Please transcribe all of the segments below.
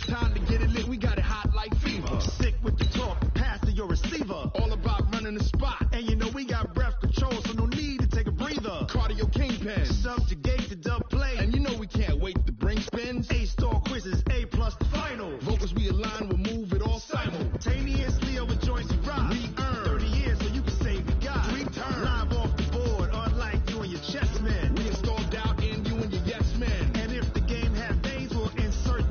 it's time to get it lit, we got it hot like fever. Sick with the talk, pass to your receiver. All about running the spot. And you know we got breath control, so no need to take a breather. Cardio kingpin, subjugate the dub play. And you know we can't wait to bring spins. A-star quizzes, A+ the final. Vocals we align, we'll move it all simultaneously over joints we rock. We earn 30 years so you can say we got 3 turns. Live off the board, unlike you and your chess men. We installed doubt in you and your yes men. And if the game have veins, we'll insert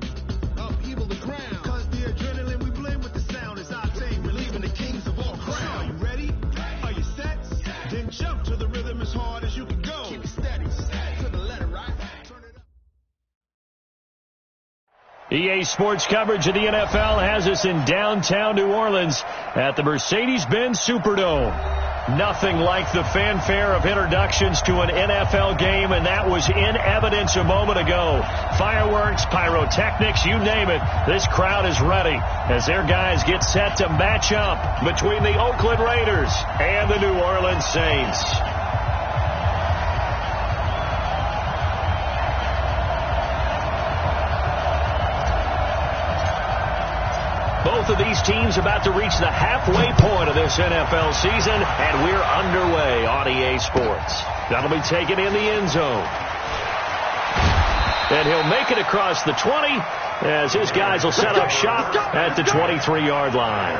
upheaval the crown. Cause the adrenaline we blend with the sound is our thing. Relieving the kings of all crowns. Are you ready? Are you set? Then jump to the rhythm as hard as you can go. Keep it steady, to the letter, right? Turn it up. EA Sports coverage of the NFL has us in downtown New Orleans at the Mercedes-Benz Superdome. Nothing like the fanfare of introductions to an NFL game, and that was in evidence a moment ago. Fireworks, pyrotechnics, you name it. This crowd is ready as their guys get set to match up between the Oakland Raiders and the New Orleans Saints. Both of these teams about to reach the halfway point of this NFL season, and we're underway on EA Sports. That'll be taken in the end zone. And he'll make it across the 20 as his guys will set up shop at the 23-yard line.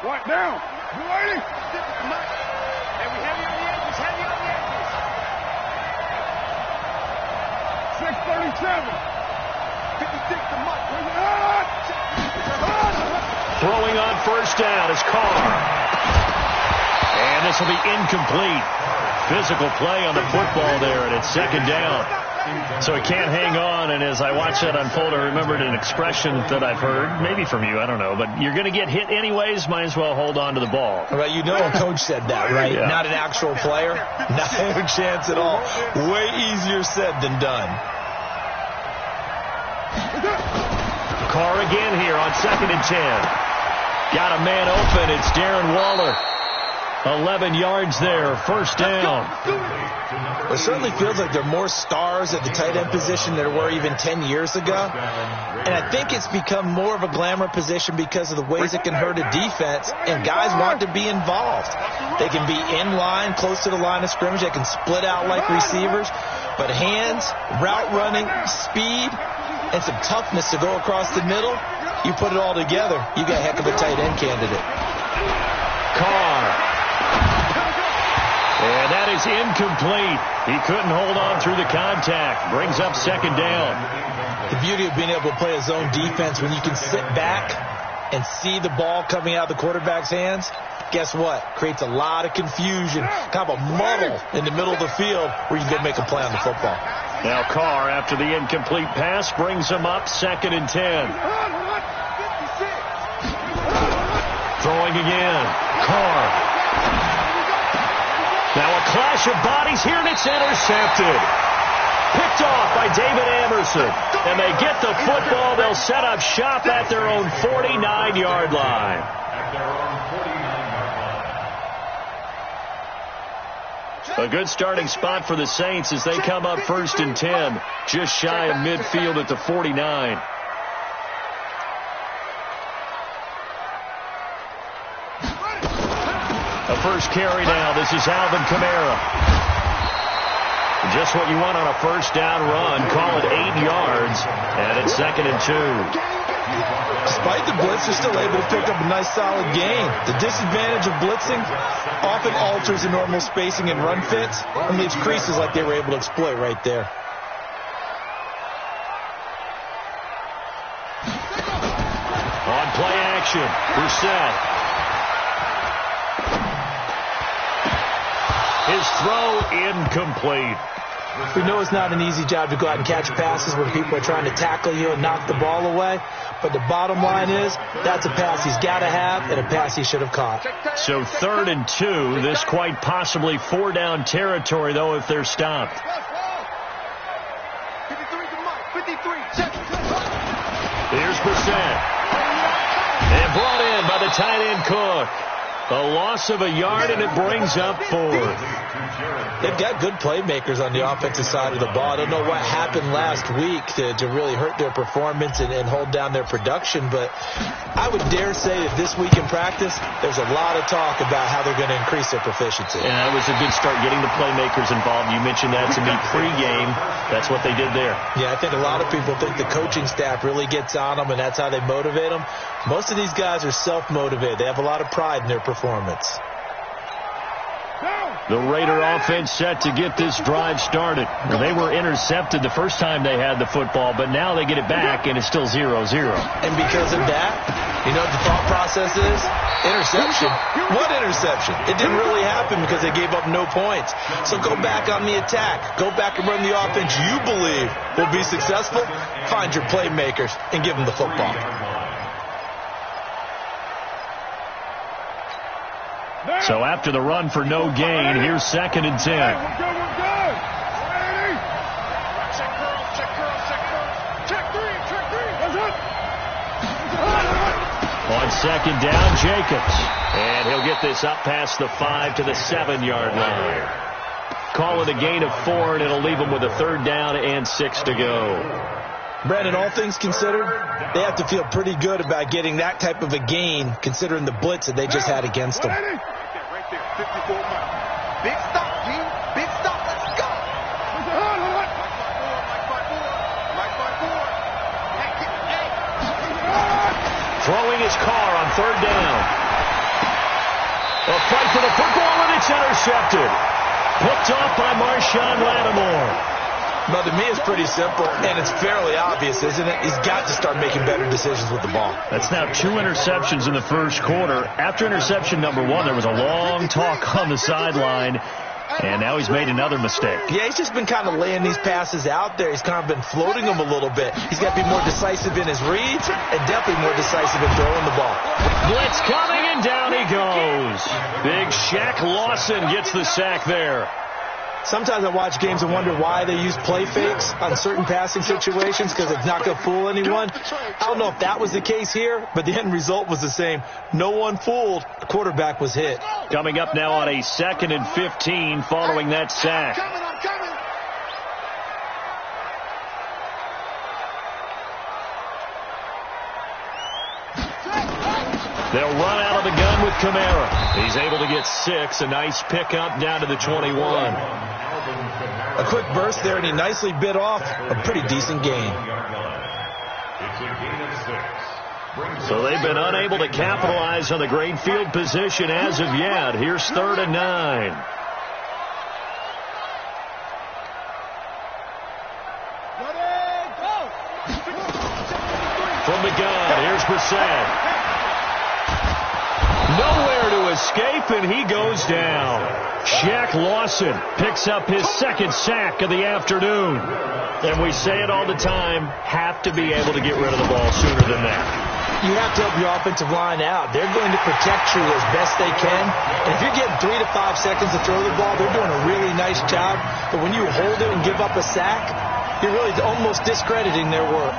Right down. You ready? And we heavy on the edges, heavy on the edges. 637. 56 to Mike. Throwing on first down is Carr. And this will be incomplete. Physical play on the football there, and it's second down. So he can't hang on, and as I watched that unfold, I remembered an expression that I've heard, maybe from you, I don't know, but you're going to get hit anyways, might as well hold on to the ball. Right, you know a coach said that, right? Yeah. Not an actual player. Not a chance at all. Way easier said than done. Carr again here on 2nd and 10. Got a man open. It's Darren Waller. 11 yards there. First down. It certainly feels like there are more stars at the tight end position than there were even 10 years ago. And I think it's become more of a glamour position because of the ways it can hurt a defense, and guys want to be involved. They can be in line, close to the line of scrimmage. They can split out like receivers. But hands, route running, speed, and some toughness to go across the middle, you put it all together, you got a heck of a tight end candidate. Carr. And that is incomplete. He couldn't hold on through the contact. Brings up second down. The beauty of being able to play a zone defense when you can sit back and see the ball coming out of the quarterback's hands, guess what? Creates a lot of confusion, kind of a muddle in the middle of the field where you can go make a play on the football. Now Carr, after the incomplete pass, brings him up 2nd and 10. Throwing again. Carr. Now a clash of bodies here, and it's intercepted. Picked off by David Amerson. And they get the football. They'll set up shop at their own 49-yard line. A good starting spot for the Saints as they come up 1st and 10. Just shy of midfield at the 49. A first carry now. This is Alvin Kamara. Just what you want on a first down run. Call it 8 yards. And it's 2nd and 2. Despite the blitz, they're still able to pick up a nice solid gain. The disadvantage of blitzing often alters the normal spacing and run fits and leaves creases like they were able to exploit right there. On play action, Brissett. His throw incomplete. We know it's not an easy job to go out and catch passes when people are trying to tackle you and knock the ball away. But the bottom line is that's a pass he's got to have and a pass he should have caught. So 3rd and 2. This quite possibly 4-down territory, though, if they're stopped. 53 to Mike. 53. Here's Brissett. And brought in by the tight end Cook. A loss of a yard, and it brings up 4th. They've got good playmakers on the offensive side of the ball. I don't know what happened last week to really hurt their performance and hold down their production, but I would dare say that this week in practice, there's a lot of talk about how they're going to increase their proficiency. And that was a good start, getting the playmakers involved. You mentioned that to me pregame. That's what they did there. Yeah, I think a lot of people think the coaching staff really gets on them, and that's how they motivate them. Most of these guys are self-motivated. They have a lot of pride in their performance. The Raider offense set to get this drive started. Well, they were intercepted the first time they had the football, but now they get it back, and it's still 0-0. And because of that, you know what the thought process is? Interception. What interception? It didn't really happen because they gave up no points. So go back on the attack. Go back and run the offense you believe will be successful. Find your playmakers and give them the football. So after the run for no gain, here's 2nd and 10. We're good. Ready? Check girls, check girls, check girls. Check 3, check 3. That's it. On 2nd down, Jacobs. And he'll get this up past the 5 to the 7-yard line. Call it a gain of 4, and it'll leave them with a 3rd down and 6 to go. Brandon, all things considered, they have to feel pretty good about getting that type of a gain considering the blitz that they just had against them. Ready? Right there, 54 miles. Big stop, G. Big stop. Let's go. Mike 5-4. Hey. Throwing his car on 3rd down. A fight for the football, and it's intercepted. Picked off by Marshawn Lattimore. Well, to me, it's pretty simple, and it's fairly obvious, isn't it? He's got to start making better decisions with the ball. That's now 2 interceptions in the first quarter. After interception number 1, there was a long talk on the sideline, and now he's made another mistake. Yeah, he's just been kind of laying these passes out there. He's kind of been floating them a little bit. He's got to be more decisive in his reads and definitely more decisive in throwing the ball. Blitz coming, and down he goes. Big Shaq Lawson gets the sack there. Sometimes I watch games and wonder why they use play fakes on certain passing situations because it's not going to fool anyone. I don't know if that was the case here, but the end result was the same. No one fooled. The quarterback was hit. Coming up now on a 2nd and 15 following that sack. I'm coming. They'll run out of the gun with Kamara. He's able to get 6. A nice pickup down to the 21. A quick burst there, and he nicely bit off a pretty decent gain. So they've been unable to capitalize on the great field position as of yet. Here's 3rd and 9. From the gun, here's Brissett. Nowhere to escape, and he goes down. Shaq Lawson picks up his 2nd sack of the afternoon. And we say it all the time, have to be able to get rid of the ball sooner than that. You have to help your offensive line out. They're going to protect you as best they can. And if you're getting 3 to 5 seconds to throw the ball, they're doing a really nice job. But when you hold it and give up a sack, you're really almost discrediting their work.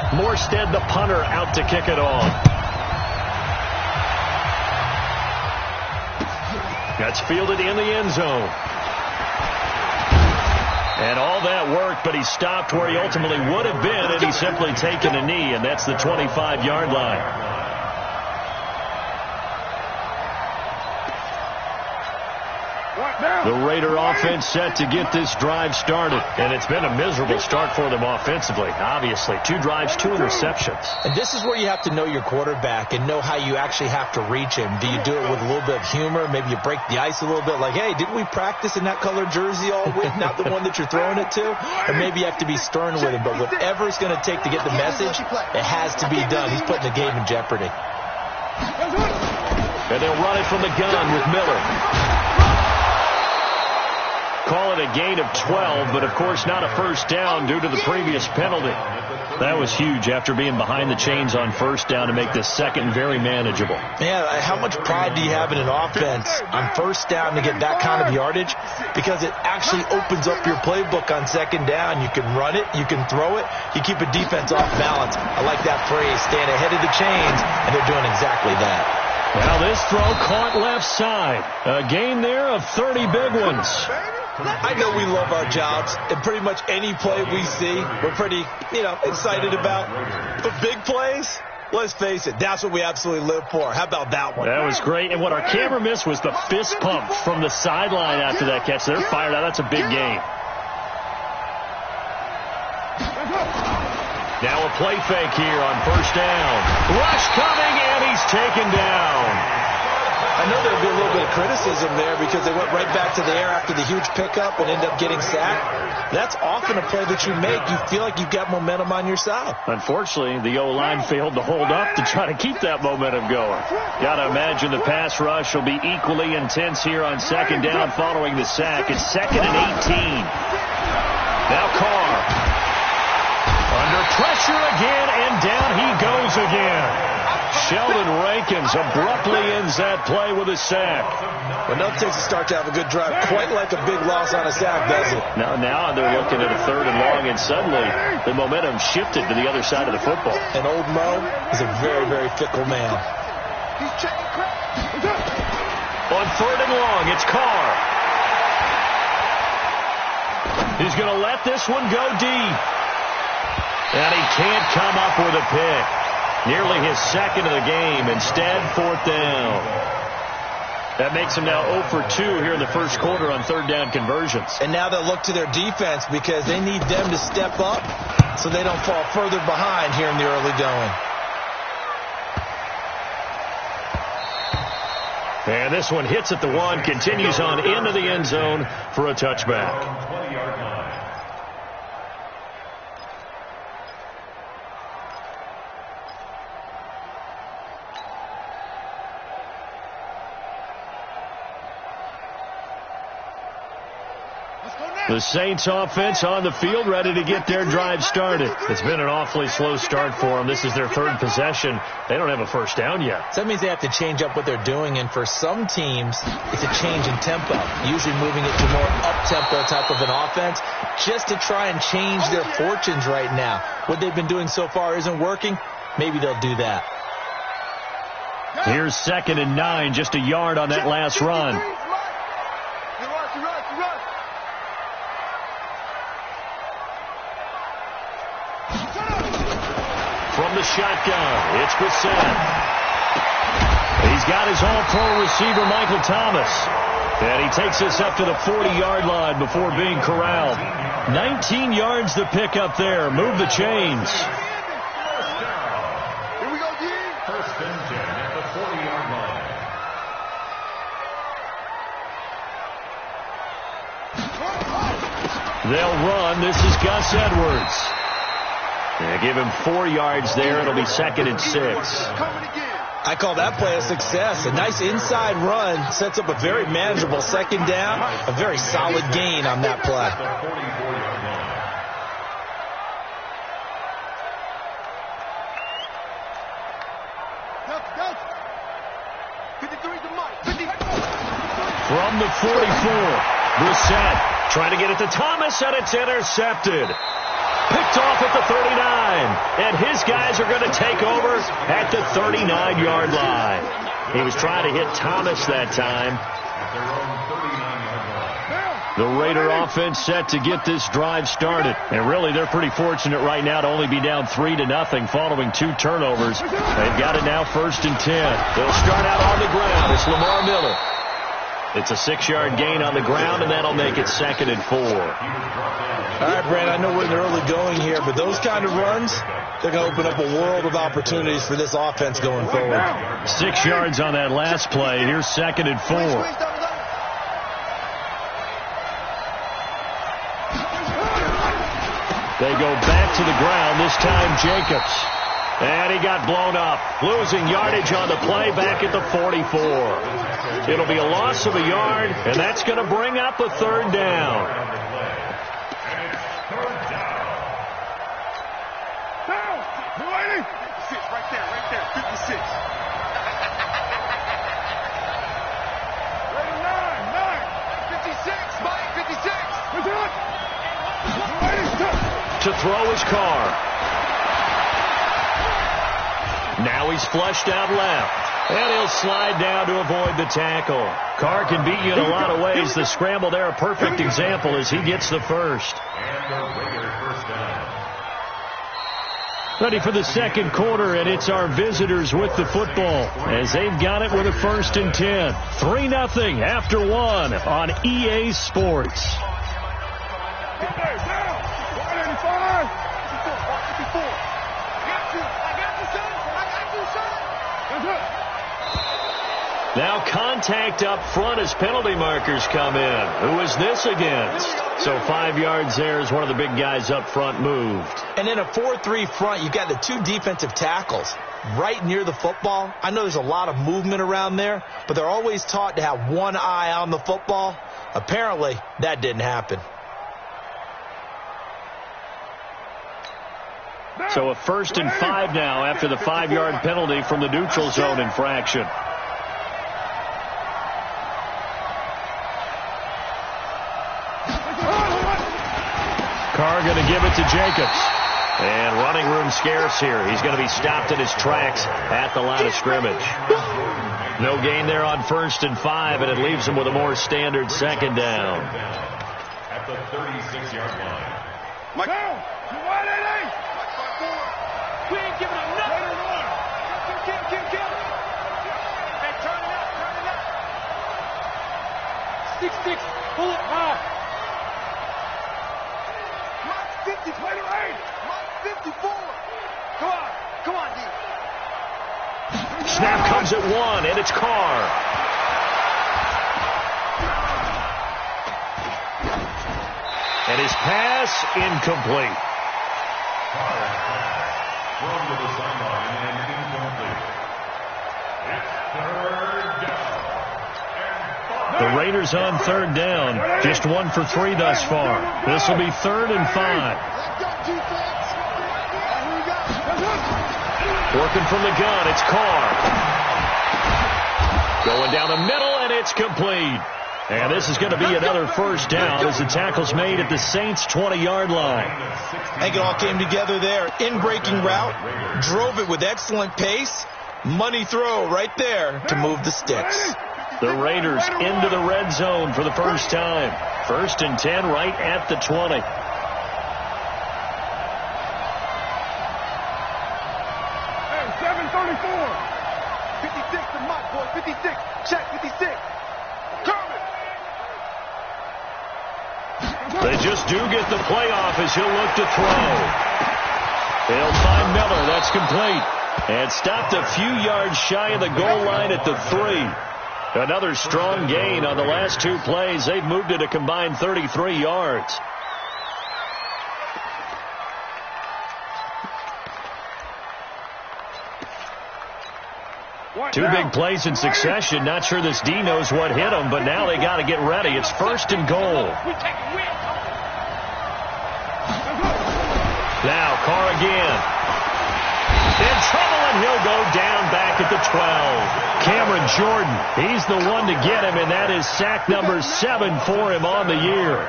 Morstead, the punter, out to kick it off. That's fielded in the end zone. And all that worked, but he stopped where he ultimately would have been had he simply taken a knee, and that's the 25-yard line. The Raider offense set to get this drive started, and it's been a miserable start for them offensively. Obviously, 2 drives, 2 interceptions. And this is where you have to know your quarterback and know how you actually have to reach him. Do you do it with a little bit of humor? Maybe you break the ice a little bit, like, hey, didn't we practice in that colored jersey all week, not the one that you're throwing it to? Or maybe you have to be stern with him, but whatever it's going to take to get the message, it has to be done. He's putting the game in jeopardy. And they'll run it from the gun with Miller. call it a gain of 12, but of course not a first down due to the previous penalty. That was huge after being behind the chains on first down to make this second very manageable. Yeah, how much pride do you have in an offense on first down to get that kind of yardage? Because it actually opens up your playbook on second down. You can run it, you can throw it, you keep a defense off balance. I like that phrase, staying ahead of the chains, and they're doing exactly that. Now this throw caught left side. A gain there of 30 big ones. I know we love our jobs, and pretty much any play we see, we're pretty, excited about. But big plays, let's face it, that's what we absolutely live for. How about that one? That was great. And what our camera missed was the fist pump from the sideline after that catch. They're fired out. That's a big gain. Now a play fake here on first down. Rush coming, and he's taken down. I know there'll be a little bit of criticism there because they went right back to the air after the huge pickup and ended up getting sacked. That's often a play that you make. You feel like you've got momentum on your side. Unfortunately, the O-line failed to hold up to try to keep that momentum going. Got to imagine the pass rush will be equally intense here on second down following the sack. It's 2nd and 18. Now Carr. Under pressure again, and down he goes again. Sheldon Rankins abruptly ends that play with a sack. Well, nothing takes a start to have a good drive quite like a big loss on a sack, does it? Now they're looking at a 3rd and long, and suddenly the momentum shifted to the other side of the football. And old Mo is a very, very fickle man. On 3rd and long, it's Carr. He's going to let this one go deep. And he can't come up with a pick. Nearly his second of the game. Instead, 4th down. That makes him now 0 for 2 here in the first quarter on 3rd down conversions. And now they'll look to their defense because they need them to step up so they don't fall further behind here in the early going. And this one hits at the 1, continues on into the end zone for a touchback. The Saints offense on the field, ready to get their drive started. It's been an awfully slow start for them. This is their 3rd possession. They don't have a first down yet. So that means they have to change up what they're doing, and for some teams, it's a change in tempo, usually moving it to more up-tempo type of an offense, just to try and change their fortunes right now. What they've been doing so far isn't working. Maybe they'll do that. Here's 2nd and 9, just a yard on that last run. From the shotgun, it's Brissett. He's got his all-pro receiver, Michael Thomas. And he takes us up to the 40-yard line before being corralled. 19 yards to pick up there. Move the chains. Here we go, D. First and 10 at the 40-yard line. They'll run. This is Gus Edwards. They give him 4 yards there. It'll be 2nd and 6. I call that play a success. A nice inside run sets up a very manageable 2nd down. A very solid gain on that play. From the 44, Brissett trying to get it to Thomas, and it's intercepted. Picked off at the 39, and his guys are going to take over at the 39-yard line. He was trying to hit Thomas that time. The Raider offense set to get this drive started. And really, they're pretty fortunate right now to only be down 3-0 following 2 turnovers. They've got it now 1st and 10. They'll start out on the ground. It's Lamar Miller. It's a 6-yard gain on the ground, and that'll make it 2nd and 4. All right, Brad, I know we're in the early going here, but those kind of runs, they're going to open up a world of opportunities for this offense going forward. 6 yards on that last play. Here's 2nd and 4. They go back to the ground, this time Jacobs. And he got blown up, losing yardage on the play back at the 44. It'll be a loss of a yard, and that's going to bring up a third down. Down. 280. 56, right there, 56. Ready, 9. 56, Mike, 56. Let's do it. 280. To throw his car. Now he's flushed out left. And he'll slide down to avoid the tackle. Carr can beat you in a lot of ways. The scramble there, a perfect example as he gets the first. And the Raiders first down. Ready for the second quarter, and it's our visitors with the football as they've got it with a 1st and 10. 3-0 after 1 on EA Sports. Down. 185. 54. Now contact up front as penalty markers come in. Who is this against? So 5 yards there as one of the big guys up front moved. And in a 4-3 front, you got the 2 defensive tackles right near the football. I know there's a lot of movement around there, but they're always taught to have one eye on the football. Apparently, that didn't happen. So a 1st and 5 now after the 5-yard penalty from the neutral zone infraction. Carr going to give it to Jacobs. And running room scarce here. He's going to be stopped in his tracks at the line of scrimmage. No gain there on 1st and 5, and it leaves him with a more standard 2nd down. At the 36-yard line. Mike. Down. 180. We ain't giving up nothing. Kill. Hey, turn it up. 6-6. Pull it high. Mike 50. Play to 8. Mike 54. Come on, D. Snap comes at 1, and it's Carr. And his pass incomplete. Thrown to the sideline and incomplete. It's 3rd down. The Raiders on 3rd down. Just 1 for 3 thus far. This will be 3rd and 5. Working from the gun, it's Carr. Going down the middle, and it's complete. And this is going to be another 1st down as the tackle's made at the Saints' 20-yard line. I think it all came together there. In-breaking route, drove it with excellent pace. Money throw right there to move the sticks. The Raiders into the red zone for the first time. 1st and 10 right at the 20. They just do get the playoff as he'll look to throw. They'll find Miller. That's complete. And stopped a few yards shy of the goal line at the 3. Another strong gain on the last 2 plays. They've moved it a combined 33 yards. Two big plays in succession. Not sure this D knows what hit him, but now they got to get ready. It's 1st and goal. Now Carr again. In trouble, and he'll go down back at the 12. Cameron Jordan, he's the one to get him, and that is sack number 7 for him on the year.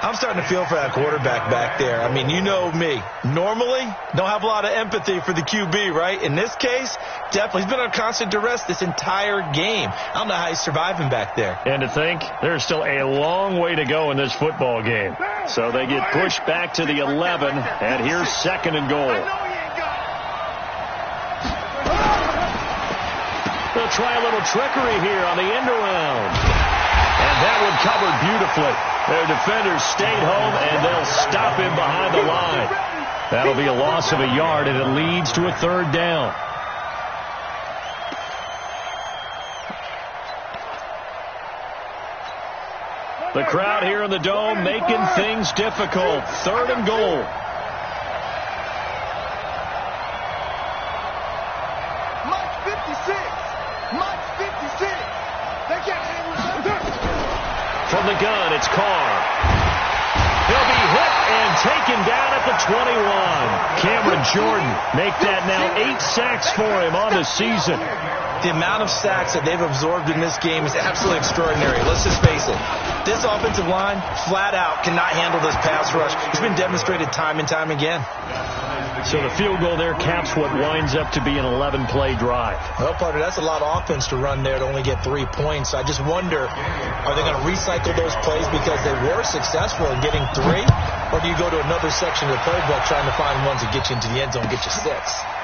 I'm starting to feel for that quarterback back there. I mean, you know me. Normally, don't have a lot of empathy for the QB, right? In this case, definitely. He's been on constant duress this entire game. I don't know how he's surviving back there. And to think, there's still a long way to go in this football game. So they get pushed back to the 11, and here's 2nd and goal. They'll try a little trickery here on the end around. And that one covered beautifully. Their defenders stayed home, and they'll stop him behind the line. That'll be a loss of a yard, and it leads to a 3rd down. The crowd here in the Dome making things difficult. 3rd and goal. see it. They can't handle it. From the gun, it's Carr. He'll be hit and taken down at the 21. Cameron Jordan make that now 8 sacks for him on the season. The amount of sacks that they've absorbed in this game is absolutely extraordinary. Let's just face it. This offensive line, flat out, cannot handle this pass rush. It's been demonstrated time and time again. So the field goal there caps what winds up to be an 11-play drive. Well, Potter, that's a lot of offense to run there to only get 3 points. I just wonder, are they going to recycle those plays because they were successful in getting 3? Or do you go to another section of the playbook trying to find ones that get you into the end zone and get you 6?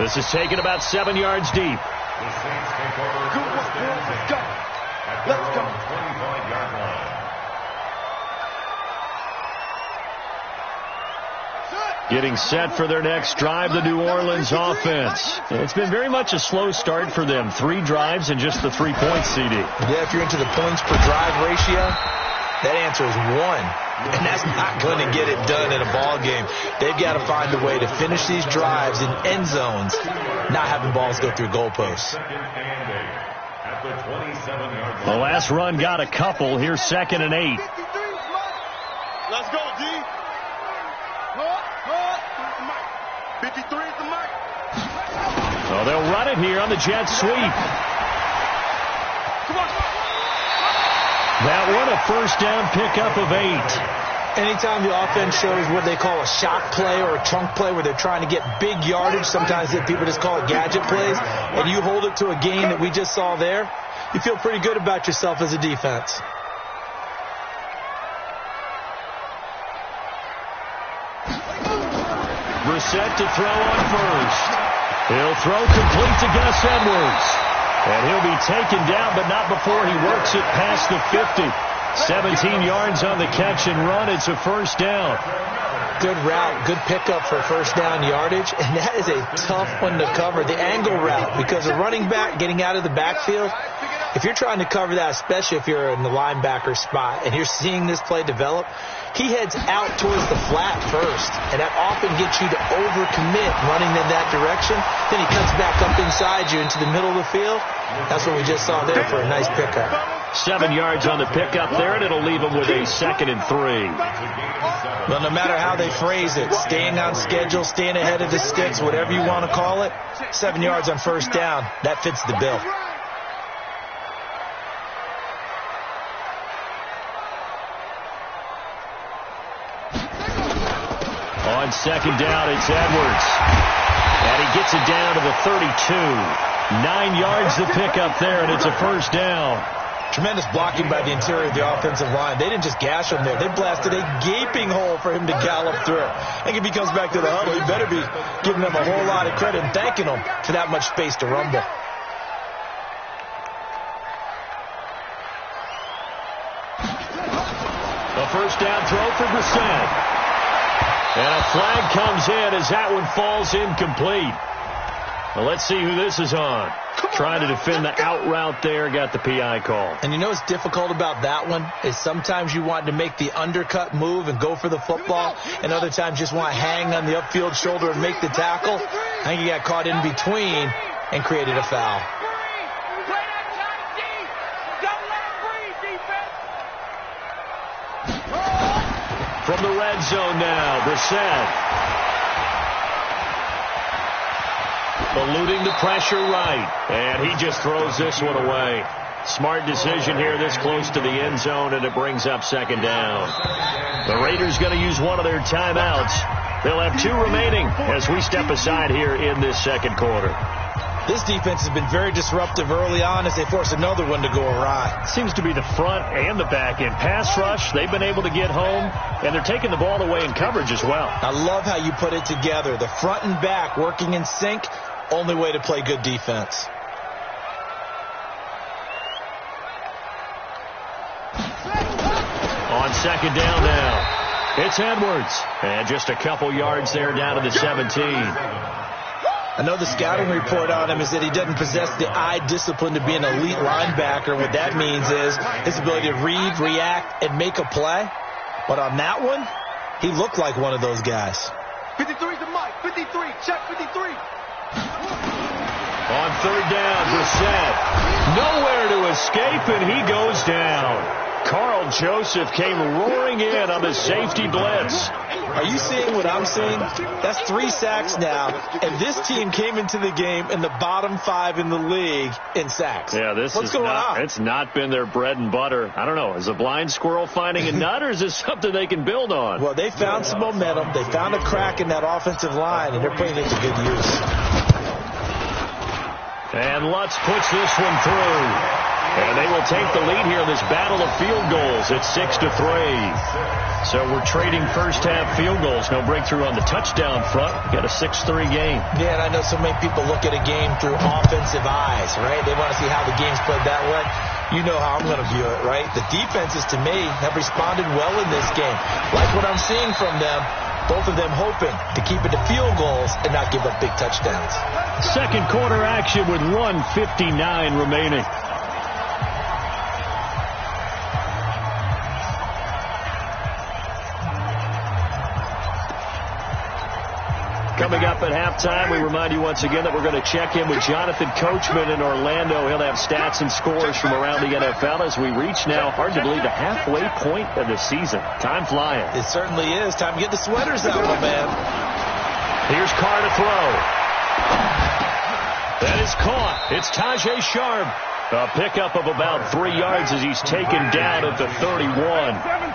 This is taken about 7 yards deep. The Saints take over. Good work, boys. Let's go. Let's go. 25-yard line. Getting set for their next drive, the New Orleans offense. It's been very much a slow start for them. 3 drives and just the 3 points, CD. Yeah, if you're into the points per drive ratio, that answer is 1. And that's not going to get it done in a ball game. They've got to find a way to finish these drives in end zones, not having balls go through goalposts. At the 27-yard line. The last run got a couple. Here's 2nd and 8. Let's go, D. 53 is the mic. Oh, they'll run it here on the jet sweep. Come on. That one a first down pickup of 8. Anytime the offense shows what they call a shock play or a chunk play where they're trying to get big yardage, sometimes people just call it gadget plays, and you hold it to a gain that we just saw there, you feel pretty good about yourself as a defense. Brissett to throw on first. He'll throw complete to Gus Edwards. And he'll be taken down, but not before he works it past the 50. 17 yards on the catch and run. It's a first down. Good route, good pickup for first down yardage, and that is a tough one to cover, the angle route, because a running back getting out of the backfield, if you're trying to cover that, especially if you're in the linebacker spot and you're seeing this play develop, he heads out towards the flat first, and that often gets you to overcommit running in that direction. Then he cuts back up inside you into the middle of the field. That's what we just saw there for a nice pickup. 7 yards on the pickup there, and it'll leave him with a 2nd and 3. Well, no matter how they phrase it, staying on schedule, staying ahead of the sticks, whatever you want to call it, 7 yards on first down, that fits the bill. On 2nd down, it's Edwards. And he gets it down to the 32. 9 yards to pick up there, and it's a first down. Tremendous blocking by the interior of the offensive line. They didn't just gash him there. They blasted a gaping hole for him to gallop through. I think if he comes back to the huddle, he better be giving them a whole lot of credit and thanking them for that much space to rumble. A first down throw for Brissett. And a flag comes in as that one falls incomplete. Well, let's see who this is on. Trying to defend the out route there, got the PI call. And you know what's difficult about that one is sometimes you want to make the undercut move and go for the football, and other times just want to hang on the upfield shoulder and make the tackle. I think he got caught in between and created a foul. From the red zone now, Brissett. Eluding the pressure right. And he just throws this one away. Smart decision here this close to the end zone, and it brings up 2nd down. The Raiders going to use one of their timeouts. They'll have 2 remaining as we step aside here in this 2nd quarter. This defense has been very disruptive early on as they force another one to go awry. Seems to be the front and the back end. Pass rush, they've been able to get home, and they're taking the ball away in coverage as well. I love how you put it together. The front and back working in sync, only way to play good defense. On 2nd down now, it's Edwards. And just a couple yards there down to the 17. I know the scouting report on him is that he doesn't possess the eye discipline to be an elite linebacker. What that means is his ability to read, react, and make a play. But on that one, he looked like one of those guys. 53 is the mic. 53. Check 53. On third down. Brissett nowhere to escape, and he goes down. Carl Joseph came roaring in on the safety blitz. Are you seeing what I'm seeing? That's 3 sacks now, and this team came into the game in the bottom 5 in the league in sacks. Yeah, what's going on? It's not been their bread and butter. I don't know. Is a blind squirrel finding a nut, or is this something they can build on? Well, they found some momentum. They found a crack in that offensive line, and they're putting it to good use. And Lutz puts this one through. And they will take the lead here in this battle of field goals at 6-3. So we're trading first-half field goals. No breakthrough on the touchdown front. Got a 6-3 game. Yeah, and I know so many people look at a game through offensive eyes, right? They want to see how the game's played that way. You know how I'm going to view it, right? The defenses, to me, have responded well in this game. Like what I'm seeing from them, both of them hoping to keep it to field goals and not give up big touchdowns. Second quarter action with 1:59 remaining. Coming up at halftime, we remind you once again that we're going to check in with Jonathan Coachman in Orlando. He'll have stats and scores from around the NFL as we reach now, hard to believe, the halfway point of the season. Time flying. It certainly is. Time to get the sweaters out, my man. Here's Carr to throw. That is caught. It's Tajay Sharp. A pickup of about 3 yards as he's taken down at the 31.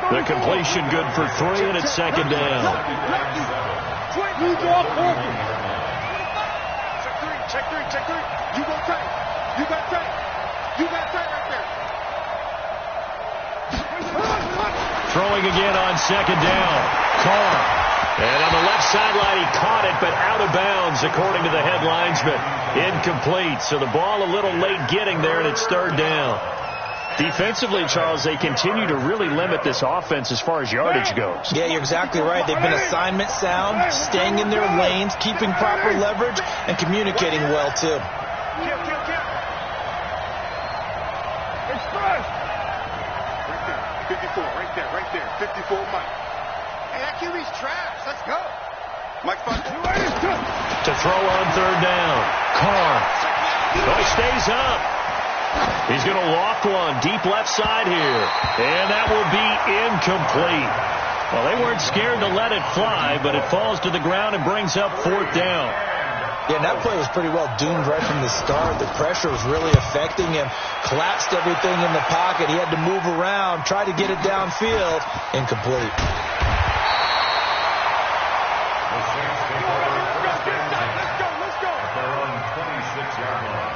The completion good for 3, and it's second down. You draw forward. Check three. You go tight. You got tight right there. Throwing again on second down. Carr. And on the left sideline, he caught it, but out of bounds, according to the head linesman. Incomplete. So the ball a little late getting there, and it's third down. Defensively, Charles, they continue to really limit this offense as far as yardage goes. Yeah, you're exactly right. They've been assignment sound, staying in their lanes, keeping proper leverage, and communicating well, too. Express. Right there. 54, Mike. Hey, that QB's trash. Let's go. Mike, to throw on third down. Carr. Oh, he stays up. He's going to walk one deep left side here. And that will be incomplete. Well, they weren't scared to let it fly, but it falls to the ground and brings up fourth down. Yeah, and that play was pretty well doomed right from the start. The pressure was really affecting him. Collapsed everything in the pocket. He had to move around, try to get it downfield. Incomplete. Let's go. They're on 26-yard line.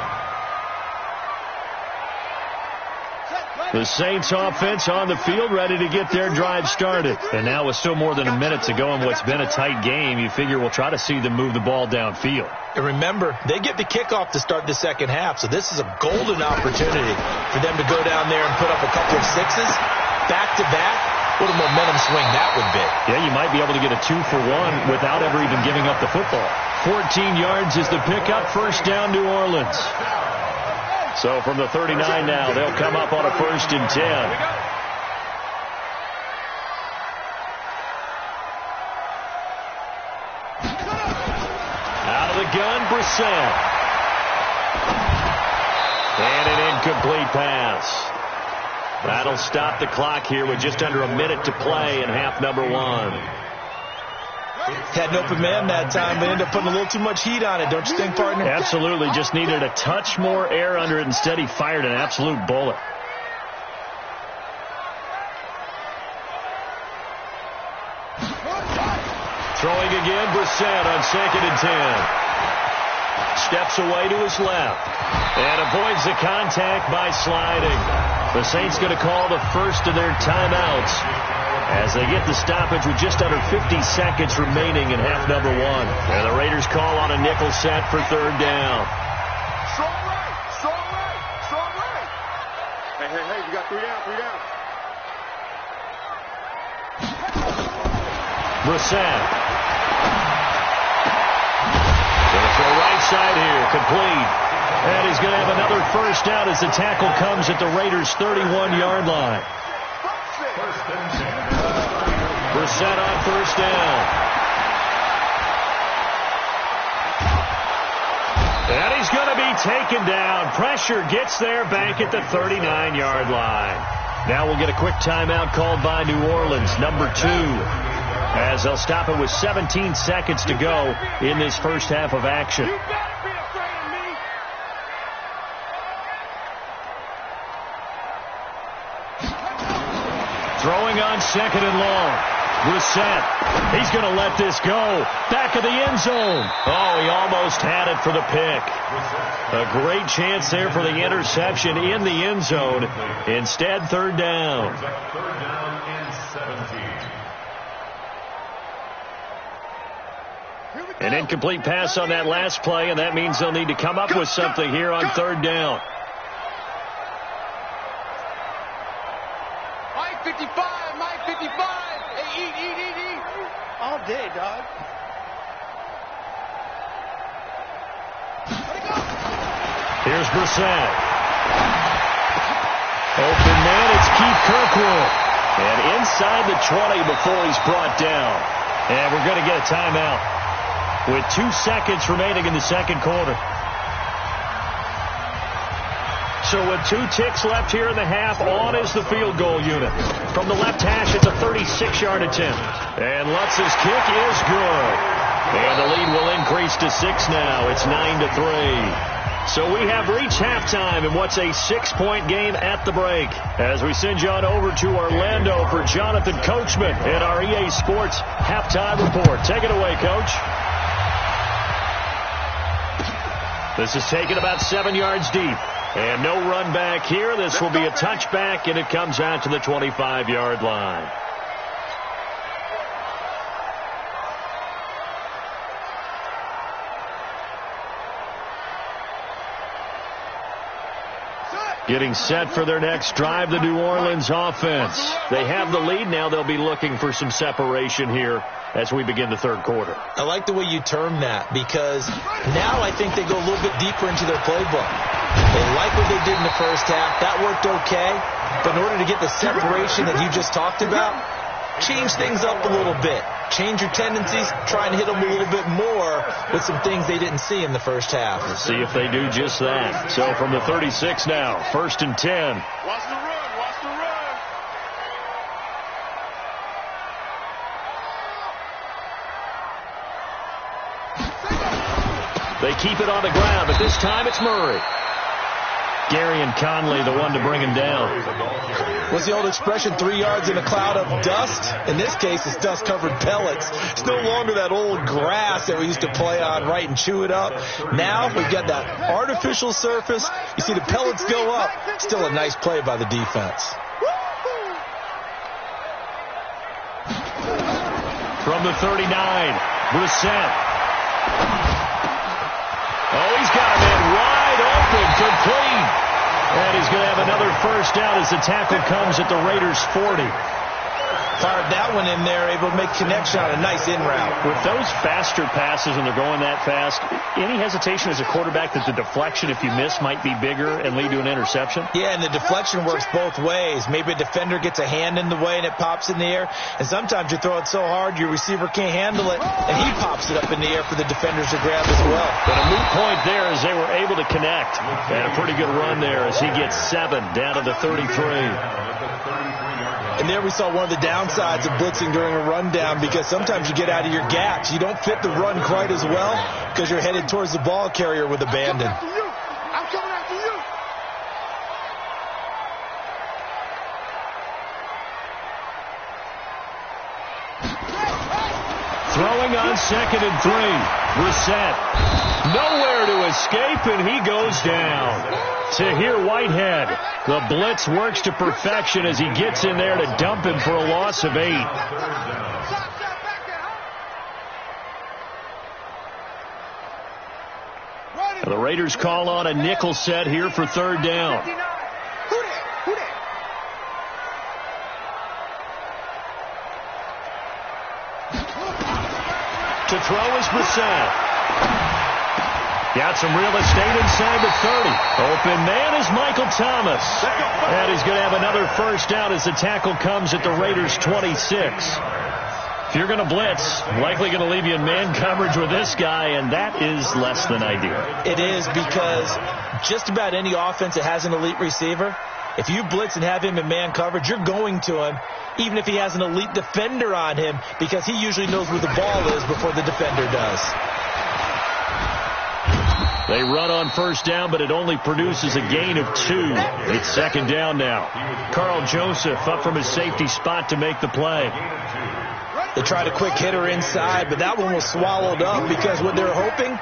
The Saints offense on the field, ready to get their drive started. And now with still more than a minute to go in what's been a tight game, you figure we'll try to see them move the ball downfield. And remember, they get the kickoff to start the second half, so this is a golden opportunity for them to go down there and put up a couple of sixes back-to-back. What a momentum swing that would be. Yeah, you might be able to get a 2-for-1 without ever even giving up the football. 14 yards is the pickup, first down New Orleans. So from the 39 now, they'll come up on a 1st and 10. Out of the gun, Brissett. And an incomplete pass. That'll stop the clock here with just under a minute to play in half number 1. Had an open man that time, but ended up putting a little too much heat on it, don't you think, partner? Absolutely. Just needed a touch more air under it. Instead, he fired an absolute bullet. Throwing again, Brissett on 2nd and 10. Steps away to his left and avoids the contact by sliding. The Saints going to call the first of their timeouts as they get the stoppage with just under 50 seconds remaining in half number 1. And the Raiders call on a nickel set for third down. Strong right. Hey, you got 3 down. Brissett. Going to throw right side here, complete. And he's going to have another first down as the tackle comes at the Raiders' 31-yard line. Brissett on first down. And he's going to be taken down. Pressure gets there back at the 39-yard line. Now we'll get a quick timeout called by New Orleans, number 2, as they'll stop it with 17 seconds to go in this first half of action. You better be afraid of me. Throwing on second and long. Brissett, he's going to let this go. Back of the end zone. Oh, he almost had it for the pick. A great chance there for the interception in the end zone. Instead, third down. Third down and 17. An incomplete pass on that last play, and that means they'll need to come up with something here on third down. Mike 55, Mike 55. Hey, eat. All day, dog. Here's Brissett. Open man, it's Keith Kirkwood. And inside the 20 before he's brought down. And we're going to get a timeout with 2 seconds remaining in the second quarter. So with 2 ticks left here in the half, on is the field goal unit. From the left hash, it's a 36-yard attempt. And Lutz's kick is good. And the lead will increase to 6 now. It's 9-3. So we have reached halftime in what's a 6-point game at the break. As we send you on over to Orlando for Jonathan Coachman in our EA Sports halftime report. Take it away, Coach. This is taken about 7 yards deep. And no run back here. This will be a touchback, and it comes out to the 25-yard line. Getting set for their next drive, the New Orleans offense. They have the lead. Now they'll be looking for some separation here as we begin the third quarter. I like the way you term that, because now I think they go a little bit deeper into their playbook. They like what they did in the first half. That worked okay. But in order to get the separation that you just talked about, change things up a little bit. Change your tendencies. Try and hit them a little bit more with some things they didn't see in the first half. Let's see if they do just that. So from the 36 now, 1st and 10. Watch the run. Watch the run. They keep it on the ground, but this time it's Murray. Gary and Conley, the one to bring him down. What's the old expression, 3 yards in a cloud of dust? In this case, it's dust-covered pellets. It's no longer that old grass that we used to play on, right, and chew it up. Now we've got that artificial surface. You see the pellets go up. Still a nice play by the defense. From the 39, Brissett. Oh, he's got him in wide open, complete. And he's going to have another first down as the tackle comes at the Raiders' 40. Fired that one in there, able to make connection on a nice in route. With those faster passes and they're going that fast, any hesitation as a quarterback that the deflection, if you miss, might be bigger and lead to an interception? Yeah, and the deflection works both ways. Maybe a defender gets a hand in the way and it pops in the air. And sometimes you throw it so hard your receiver can't handle it, and he pops it up in the air for the defenders to grab as well. But a moot point there as they were able to connect. And a pretty good run there as he gets 7 down to the 33. And there we saw one of the downsides of blitzing during a rundown, because sometimes you get out of your gaps. You don't fit the run quite as well because you're headed towards the ball carrier with abandon. I'm coming after you. Throwing on 2nd and 3. Brissett. Nowhere to escape, and he goes down. Tahir Whitehead. The blitz works to perfection as he gets in there to dump him for a loss of 8. The Raiders call on a nickel set here for third down. To throw is Brissett. Got some real estate inside the 30. Open man is Michael Thomas. And he's going to have another first down as the tackle comes at the Raiders' 26. If you're going to blitz, likely going to leave you in man coverage with this guy, and that is less than ideal. It is, because just about any offense that has an elite receiver, if you blitz and have him in man coverage, you're going to him, even if he has an elite defender on him, because he usually knows where the ball is before the defender does. They run on first down, but it only produces a gain of 2. It's second down now. Carl Joseph up from his safety spot to make the play. They tried a quick hitter inside, but that one was swallowed up, because what they're hoping,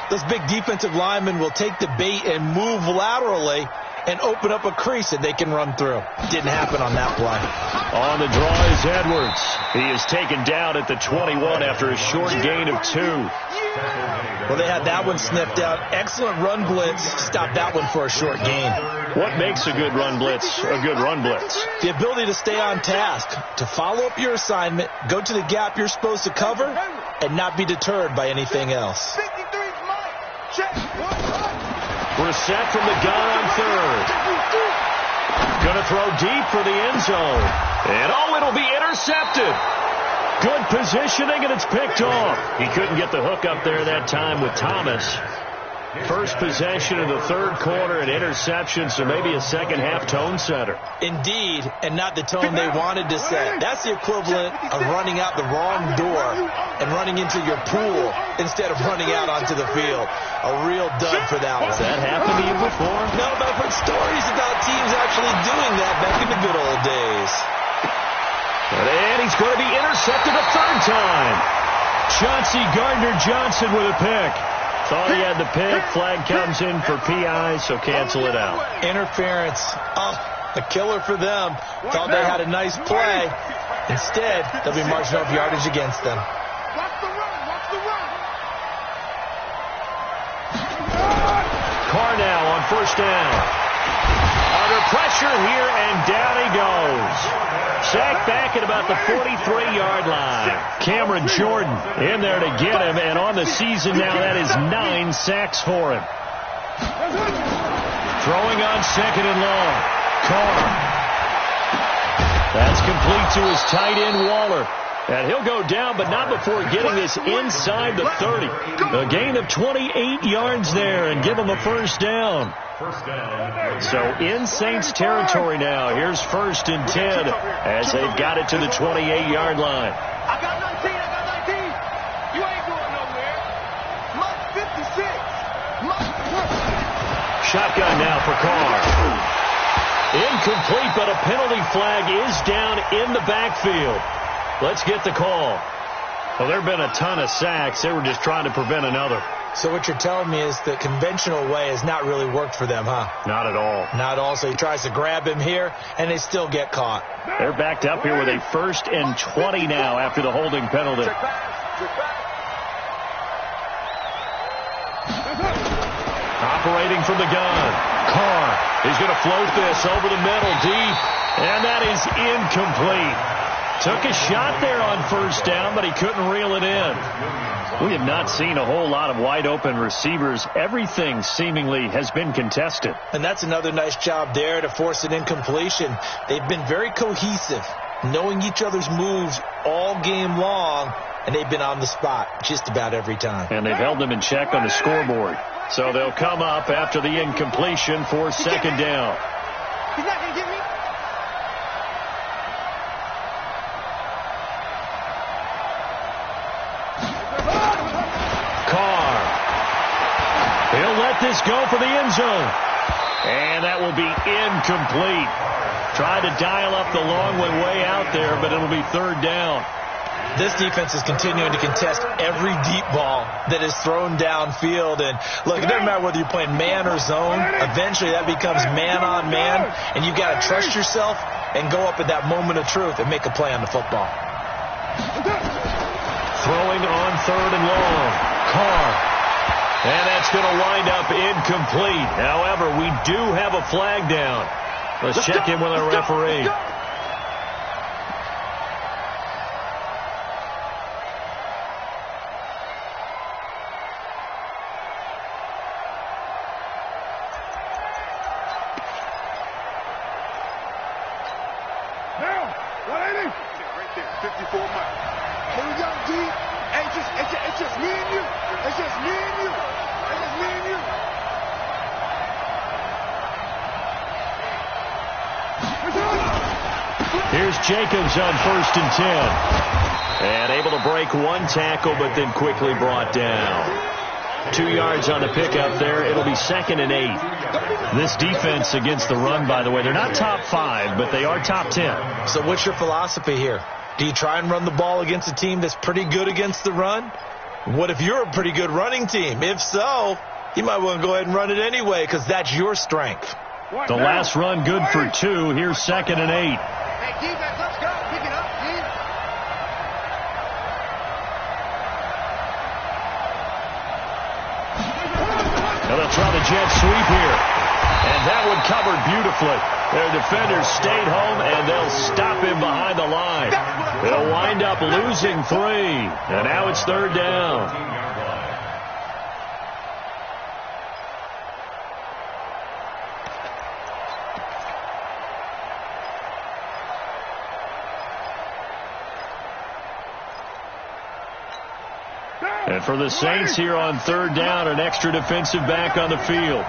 those big defensive linemen will take the bait and move laterally and open up a crease that they can run through. Didn't happen on that play. On the draw is Edwards. He is taken down at the 21 after a short gain of 2. Well, they had that one sniffed out. Excellent run blitz. Stopped that one for a short gain. What makes a good run blitz a good run blitz? The ability to stay on task, to follow up your assignment, go to the gap you're supposed to cover, and not be deterred by anything else. Brissett from the gun on third. Going to throw deep for the end zone. And it'll be intercepted. Good positioning, and it's picked off. He couldn't get the hook up there that time with Thomas. First possession of the third quarter, an interception, so maybe a second-half tone setter. Indeed, and not the tone they wanted to set. That's the equivalent of running out the wrong door and running into your pool instead of running out onto the field. A real dud for that one. Has that happened to you before? No, but I've heard stories about teams actually doing that back in the good old days. And he's going to be intercepted a third time. Chauncey Gardner-Johnson with a pick. Thought he had the pick. Flag comes in for PI, so cancel it out. Interference. Oh, a killer for them. Thought they had a nice play. Instead, they'll be marching off yardage against them. Watch the run. Watch the run. Carr now on first down. Under pressure here, and down he goes. Sacked back at about the 43-yard line. Cameron Jordan in there to get him, and on the season now, that is 9 sacks for him. Throwing on second and long. Carr. That's complete to his tight end, Waller. And he'll go down, but not before getting this inside the 30. A gain of 28 yards there, and give him a first down. So in Saints territory now. Here's first and 10 as they've got it to the 28-yard line. I got 19. I got 19. You ain't going nowhere. My 56. Shotgun now for Carr. Incomplete, but a penalty flag is down in the backfield. Let's get the call. Well, there have been a ton of sacks. They were just trying to prevent another. So what you're telling me is the conventional way has not really worked for them, huh? Not at all. Not at all. So he tries to grab him here, and they still get caught. They're backed up here with a first and 20 now after the holding penalty. Operating from the gun. Carr is going to float this over the middle deep, and that is incomplete. Took a shot there on first down, but he couldn't reel it in. We have not seen a whole lot of wide-open receivers. Everything seemingly has been contested. And that's another nice job there to force an incompletion. They've been very cohesive, knowing each other's moves all game long, and they've been on the spot just about every time. And they've held them in check on the scoreboard. So they'll come up after the incompletion for second down. He's not going to get me. He'll let this go for the end zone. And that will be incomplete. Tried to dial up the long way out there, but it'll be third down. This defense is continuing to contest every deep ball that is thrown downfield. And look, it doesn't matter whether you're playing man or zone. Eventually that becomes man on man, and you've got to trust yourself and go up at that moment of truth and make a play on the football. Throwing on third and long. Carr. And that's going to wind up incomplete. However, we do have a flag down. Let's check in with our referee. Now, 180. Right there, 54 miles. Here we go, D. Hey, it's just me and you. It's just me and you. It's just me and you. Here's Jacobs on 1st and 10. And able to break one tackle, but then quickly brought down. 2 yards on the pickup there. It'll be 2nd and 8. This defense against the run, by the way, they're not top 5, but they are top 10. So what's your philosophy here? Do you try and run the ball against a team that's pretty good against the run? What if you're a pretty good running team? If so, you might want to go ahead and run it anyway because that's your strength. The last run good for 2. Here's 2nd and 8. Hey, defense, let's go. Pick it up, D. Now they'll try the jet sweep here. And that one covered beautifully. Their defenders stayed home, and they'll stop him behind the line. They'll wind up losing 3. And now it's 3rd down. And for the Saints here on 3rd down, an extra defensive back on the field.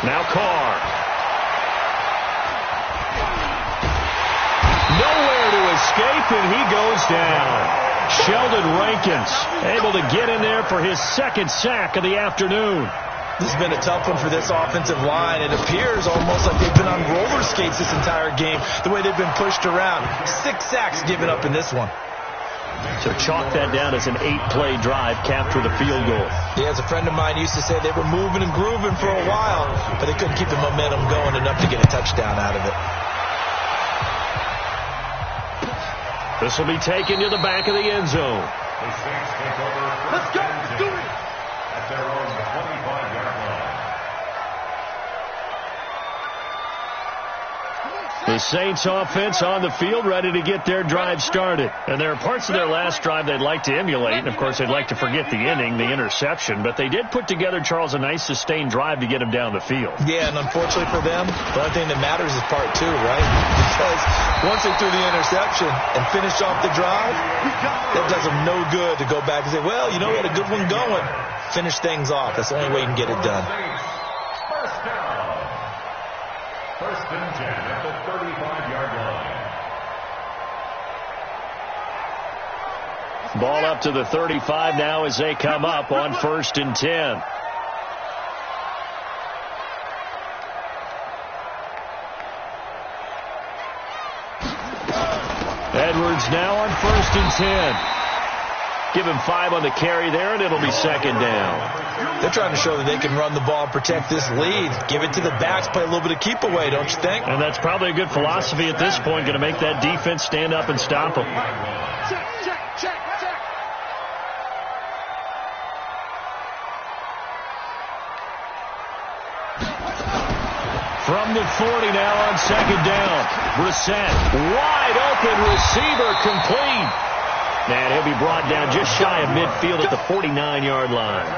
Now Carr. Nowhere to escape, and he goes down. Sheldon Rankins able to get in there for his 2nd sack of the afternoon. This has been a tough one for this offensive line. It appears almost like they've been on roller skates this entire game, the way they've been pushed around. 6 sacks given up in this one. So chalk that down as an 8-play drive, capture the field goal. Yeah, as a friend of mine used to say, they were moving and grooving for a while, but they couldn't keep the momentum going enough to get a touchdown out of it. This will be taken to the back of the end zone. Let's go. Let's do it. At their own 25-yard line. The Saints offense on the field, ready to get their drive started. And there are parts of their last drive they'd like to emulate. And, of course, they'd like to forget the inning, the interception. But they did put together, Charles, a nice sustained drive to get them down the field. Yeah, and unfortunately for them, the only thing that matters is part 2, right? Because once they threw the interception and finished off the drive, that does them no good to go back and say, well, you know, we had a good one going. Finish things off. That's the only way you can get it done. First down. 1st and 10 at the 35-yard line. Ball up to the 35 now as they come up on 1st and 10. Edwards now on 1st and 10. Give him 5 on the carry there, and it'll be 2nd down. They're trying to show that they can run the ball and protect this lead. Give it to the backs, play a little bit of keep away, don't you think? And that's probably a good philosophy at this point, going to make that defense stand up and stop them. Check. From the 40 now on 2nd down. Brissett, wide open receiver, complete. And he'll be brought down just shy of midfield at the 49-yard line.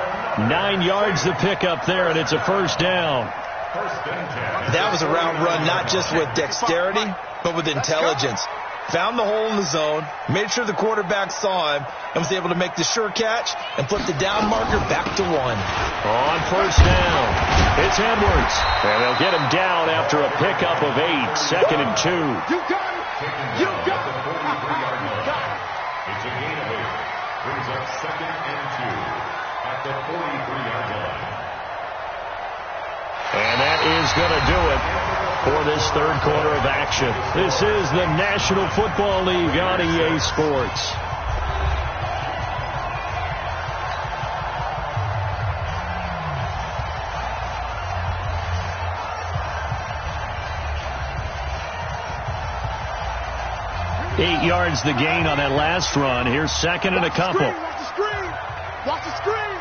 9 yards to pick up there, and it's a 1st down. That was a route run, not just with dexterity, but with intelligence. Found the hole in the zone, made sure the quarterback saw him, and was able to make the sure catch and flip the down marker back to 1. On 1st down, it's Edwards. And they'll get him down after a pickup of 8. 2nd and 2. You got it. You got it. It's a gain of 8. Brings up 2nd and 2 at the 43-yard line. And that is going to do it for this 3rd quarter of action. This is the National Football League on EA Sports. Eight yards the gain on that last run. Here's 2nd and a couple. Watch the screen. Watch the screen.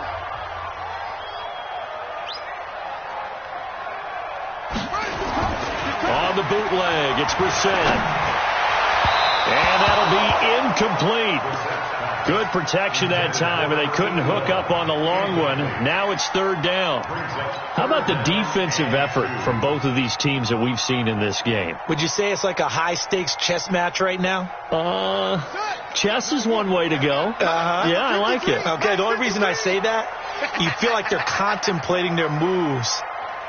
On the bootleg, it's Brissett. And that'll be incomplete. Good protection that time, and they couldn't hook up on the long one. Now it's third down. How about the defensive effort from both of these teams that we've seen in this game? Would you say it's like a high-stakes chess match right now? Chess is one way to go. Yeah, I like it. Okay, the only reason I say that, you feel like they're contemplating their moves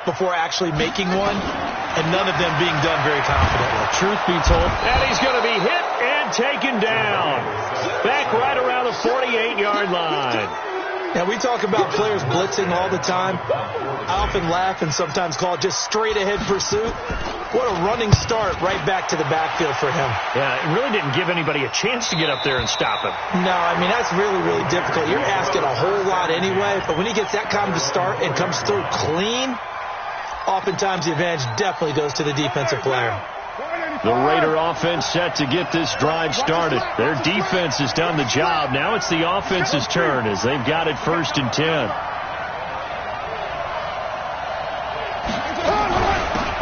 before actually making one, and none of them being done very confidently. Truth be told, and he's going to be hit and taken down. Back right around the 48-yard line. Now, we talk about players blitzing all the time. I often laugh and sometimes call it just straight-ahead pursuit. What a running start right back to the backfield for him. Yeah, it really didn't give anybody a chance to get up there and stop him. No, I mean, that's really, really difficult. You're asking a whole lot anyway, but when he gets that kind of a start and comes through clean, oftentimes the advantage definitely goes to the defensive player. The Raider offense set to get this drive started. Their defense has done the job. Now it's the offense's turn as they've got it 1st and 10.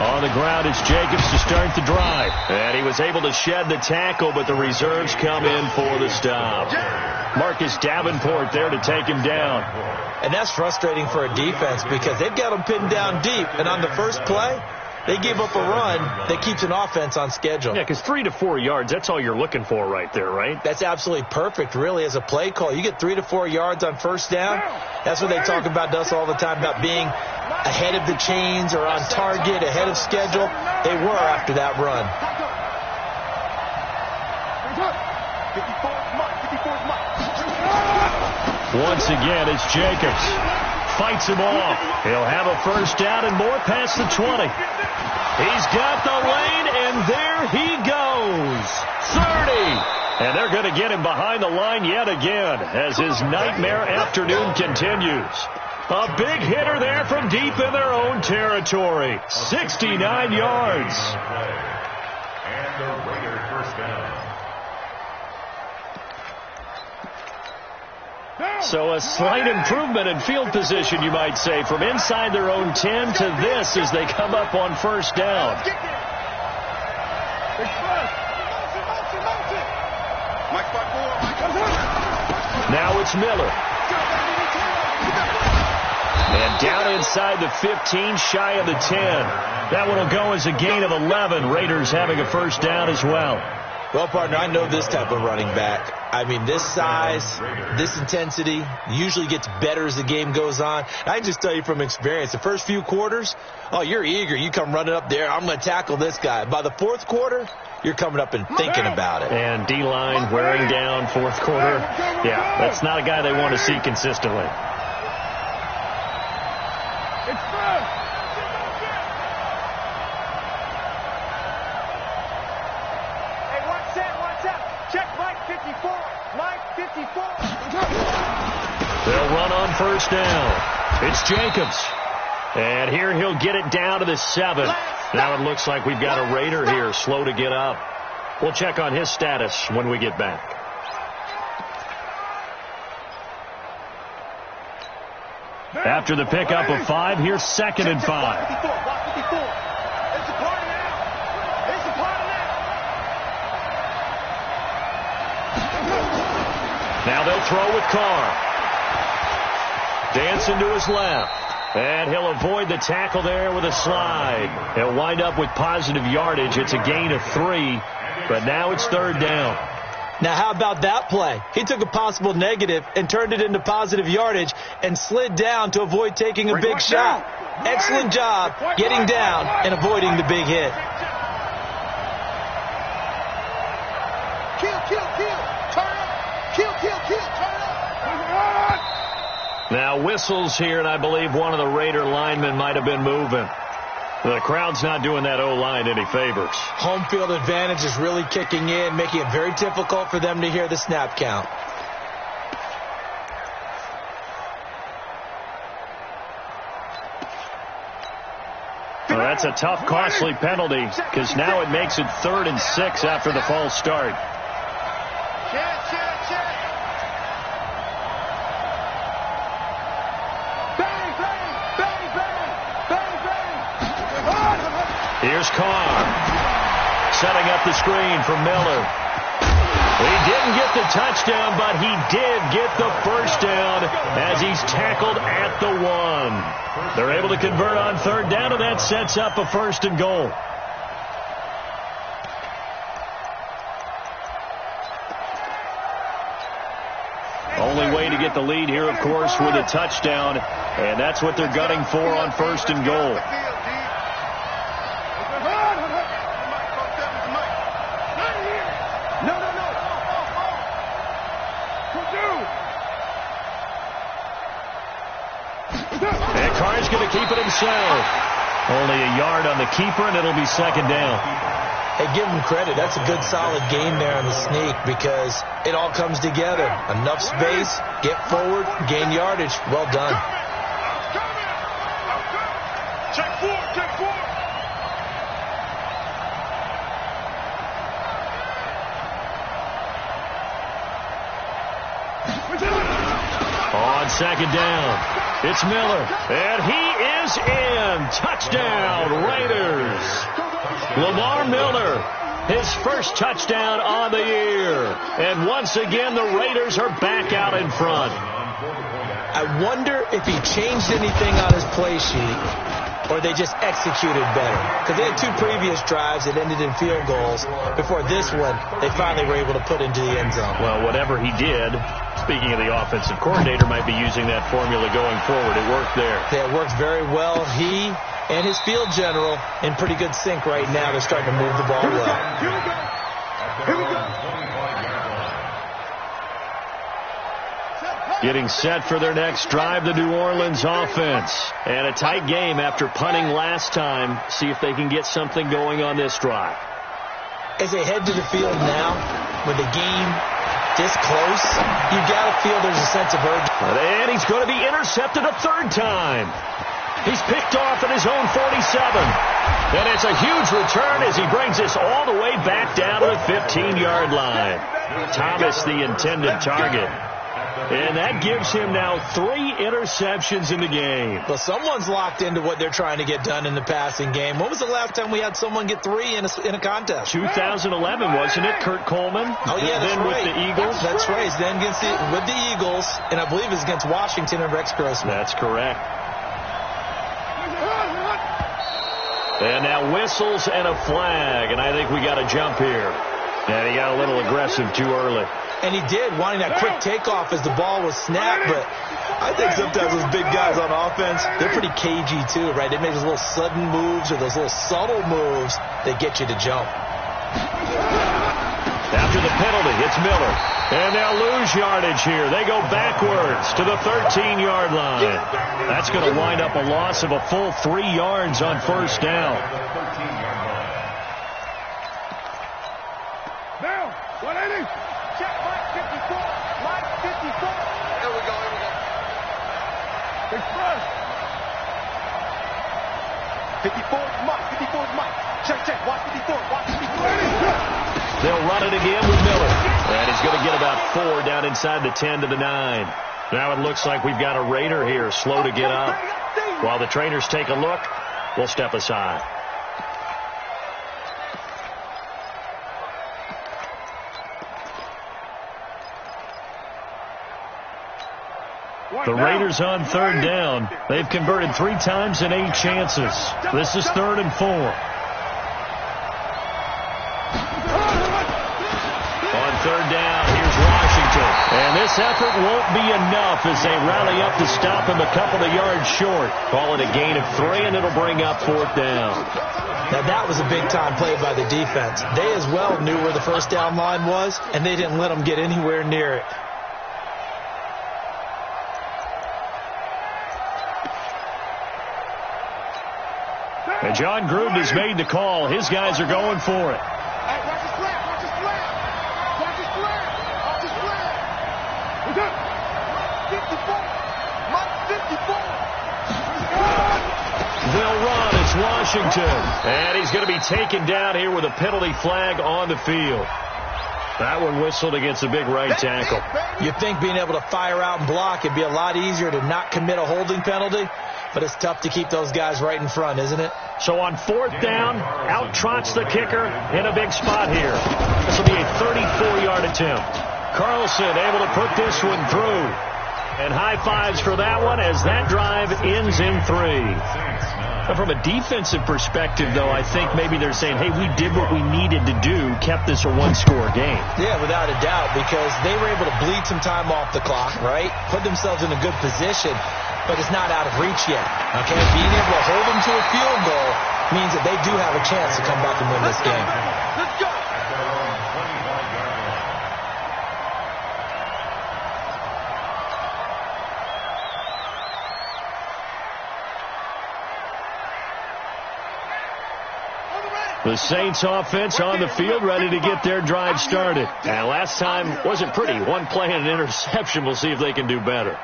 On the ground, it's Jacobs to start the drive. And he was able to shed the tackle, but the reserves come in for the stop. Marcus Davenport there to take him down. And that's frustrating for a defense because they've got him pinned down deep. And on the first play, they give up a run that keeps an offense on schedule. Yeah, because 3 to 4 yards, that's all you're looking for right there, right? That's absolutely perfect, really, as a play call. You get 3 to 4 yards on first down. That's what they talk about us all the time, about being ahead of the chains or on target, ahead of schedule. They were after that run. Once again, it's Jacobs. Fights him off. He'll have a first down and more past the 20. He's got the lane, and there he goes. 30. And they're going to get him behind the line yet again as his nightmare afternoon continues. A big hitter there from deep in their own territory. 69 yards. And the Raider first down. So a slight improvement in field position, you might say, from inside their own 10 to this as they come up on first down. Now it's Miller. And down inside the 15, shy of the 10. That one will go as a gain of 11. Raiders having a first down as well. Well, partner, I know this type of running back. I mean, this size, this intensity usually gets better as the game goes on. I can just tell you from experience, the first few quarters, oh, you're eager. You come running up there. I'm going to tackle this guy. By the fourth quarter, you're coming up and thinking about it. And D-line wearing down fourth quarter. Yeah, that's not a guy they want to see consistently. They'll run on first down. It's Jacobs. And here he'll get it down to the 7. Now it looks like we've got a Raider here slow to get up. We'll check on his status when we get back. After the pickup of 5, here's 2nd and 5. Now they'll throw with Carr. Dancing to his left. And he'll avoid the tackle there with a slide. He'll wind up with positive yardage. It's a gain of 3, but now it's 3rd down. Now, how about that play? He took a possible negative and turned it into positive yardage and slid down to avoid taking a big shot. Excellent job getting down and avoiding the big hit. Now whistles here, and I believe one of the Raider linemen might have been moving. The crowd's not doing that O-line any favors. Home field advantage is really kicking in, making it very difficult for them to hear the snap count. Well, that's a tough, costly penalty because now it makes it 3rd and 6 after the false start. Here's Carr, setting up the screen for Miller. He didn't get the touchdown, but he did get the first down as he's tackled at the 1. They're able to convert on third down, and that sets up a 1st and goal. Only way to get the lead here, of course, with a touchdown, and that's what they're gunning for on 1st and goal. And Carr's going to keep it himself. Only a yard on the keeper, and it'll be 2nd down. Hey, give him credit. That's a good, solid game there on the sneak because it all comes together. Enough space, get forward, gain yardage. Well done. Check forward, check forward. On 2nd down, it's Miller, and he is in. Touchdown, Raiders. Lamar Miller, his first touchdown on the year. And once again, the Raiders are back out in front. I wonder if he changed anything on his play sheet or they just executed better. Because they had 2 previous drives that ended in field goals. Before this one, they finally were able to put into the end zone. Well, whatever he did, speaking of the offensive coordinator, might be using that formula going forward. It worked there. Yeah, it worked very well. He and his field general in pretty good sync right now. They're starting to move the ball well. Here we go. Here we go. Getting set for their next drive, the New Orleans offense. And a tight game after punting last time. See if they can get something going on this drive. As they head to the field now, with the game this close, you got to feel there's a sense of urgency. And he's going to be intercepted a 3rd time. He's picked off at his own 47. And it's a huge return as he brings us all the way back down to the 15-yard line. Thomas, the intended target. And that gives him now 3 interceptions in the game. Well, someone's locked into what they're trying to get done in the passing game. When was the last time we had someone get 3 in a contest? 2011, wasn't it? Kurt Coleman? Oh, yeah, that's then right. with the Eagles? That's right. Then with the Eagles, and I believe it's against Washington and Rex Grossman. That's correct. And now whistles and a flag, and I think we got a jump here. And he got a little aggressive too early. And he did, wanting that quick takeoff as the ball was snapped. But I think sometimes those big guys on offense, they're pretty cagey too, right? They make those little sudden moves or those little subtle moves that get you to jump. After the penalty, it's Miller. And they'll lose yardage here. They go backwards to the 13-yard line. That's going to wind up a loss of a full 3 yards on 1st down. Now, 180. Check Mike 54. Mike 54. There we go. Here we go. Express. 54 is Mike. 54 is Mike. Check. Watch 54. Watch 54. They'll run it again with Miller. And he's going to get about 4 down inside the 10 to the 9. Now it looks like we've got a Raider here, slow to get up. While the trainers take a look, we'll step aside. The Raiders on 3rd down. They've converted 3 times in 8 chances. This is 3rd and 4. On 3rd down, here's Washington. And this effort won't be enough as they rally up to stop him a couple of yards short. Call it a gain of 3, and it'll bring up 4th down. Now, that was a big-time play by the defense. They as well knew where the 1st down line was, and they didn't let them get anywhere near it. And John Gruden has made the call. His guys are going for it. Hey, watch his flag. Watch his flag. Watch his flag. Watch his flag. We're good. Mike 54. They'll run. It's Washington. And he's going to be taken down here with a penalty flag on the field. That one whistled against a big right tackle. You'd think being able to fire out and block it'd be a lot easier to not commit a holding penalty, but it's tough to keep those guys right in front, isn't it? So on 4th down, out trots the kicker in a big spot here. This will be a 34-yard attempt. Carlson able to put this one through. And high fives for that one as that drive ends in 3. But from a defensive perspective, though, I think maybe they're saying, hey, we did what we needed to do, kept this a one-score game. Yeah, without a doubt, because they were able to bleed some time off the clock, right? Put themselves in a good position, but it's not out of reach yet. Okay, being able to hold them to a field goal means that they do have a chance to come back and win this game. Let's go. The Saints offense on the field, ready to get their drive started. And last time wasn't pretty. One play and an interception. We'll see if they can do better.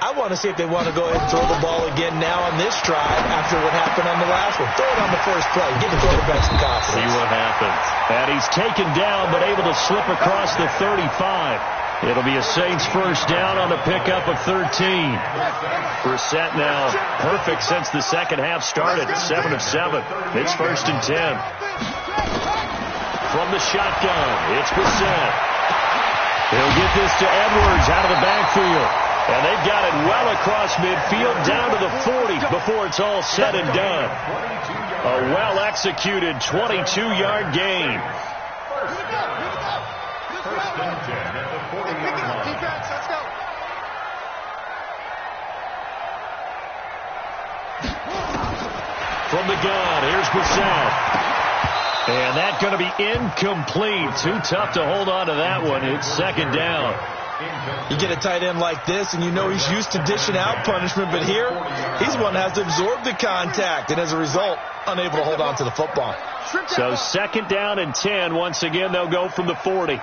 I want to see if they want to go ahead and throw the ball again now on this drive after what happened on the last one. Throw it on the first play. Give the quarterback some confidence. See what happens. And he's taken down, but able to slip across the 35. It'll be a Saints first down on the pickup of 13. Brissett now perfect since the second half started. 7 of 7. It's 1st and 10. From the shotgun, it's Brissett. He'll get this to Edwards out of the backfield. And they've got it well across midfield down to the 40 before it's all said and done. A well-executed 22-yard gain. First and 10 at the 40-yard line. Defense, let's go. From the gun, here's Brissett. And that's going to be incomplete. Too tough to hold on to that one. It's 2nd down. You get a tight end like this, and you know he's used to dishing out punishment, but here, he's one that has to absorb the contact, and as a result, unable to hold on to the football. So 2nd down and 10. Once again, they'll go from the 40.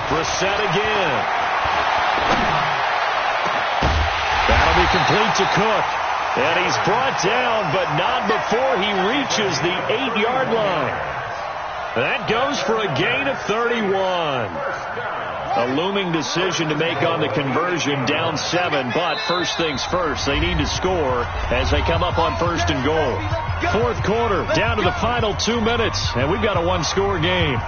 Brissett again. That'll be complete to Cook. And he's brought down, but not before he reaches the 8-yard line. That goes for a gain of 31. A looming decision to make on the conversion, down 7, but first things first, they need to score as they come up on 1st and goal. 4th quarter, down to the final 2 minutes, and we've got a one-score game.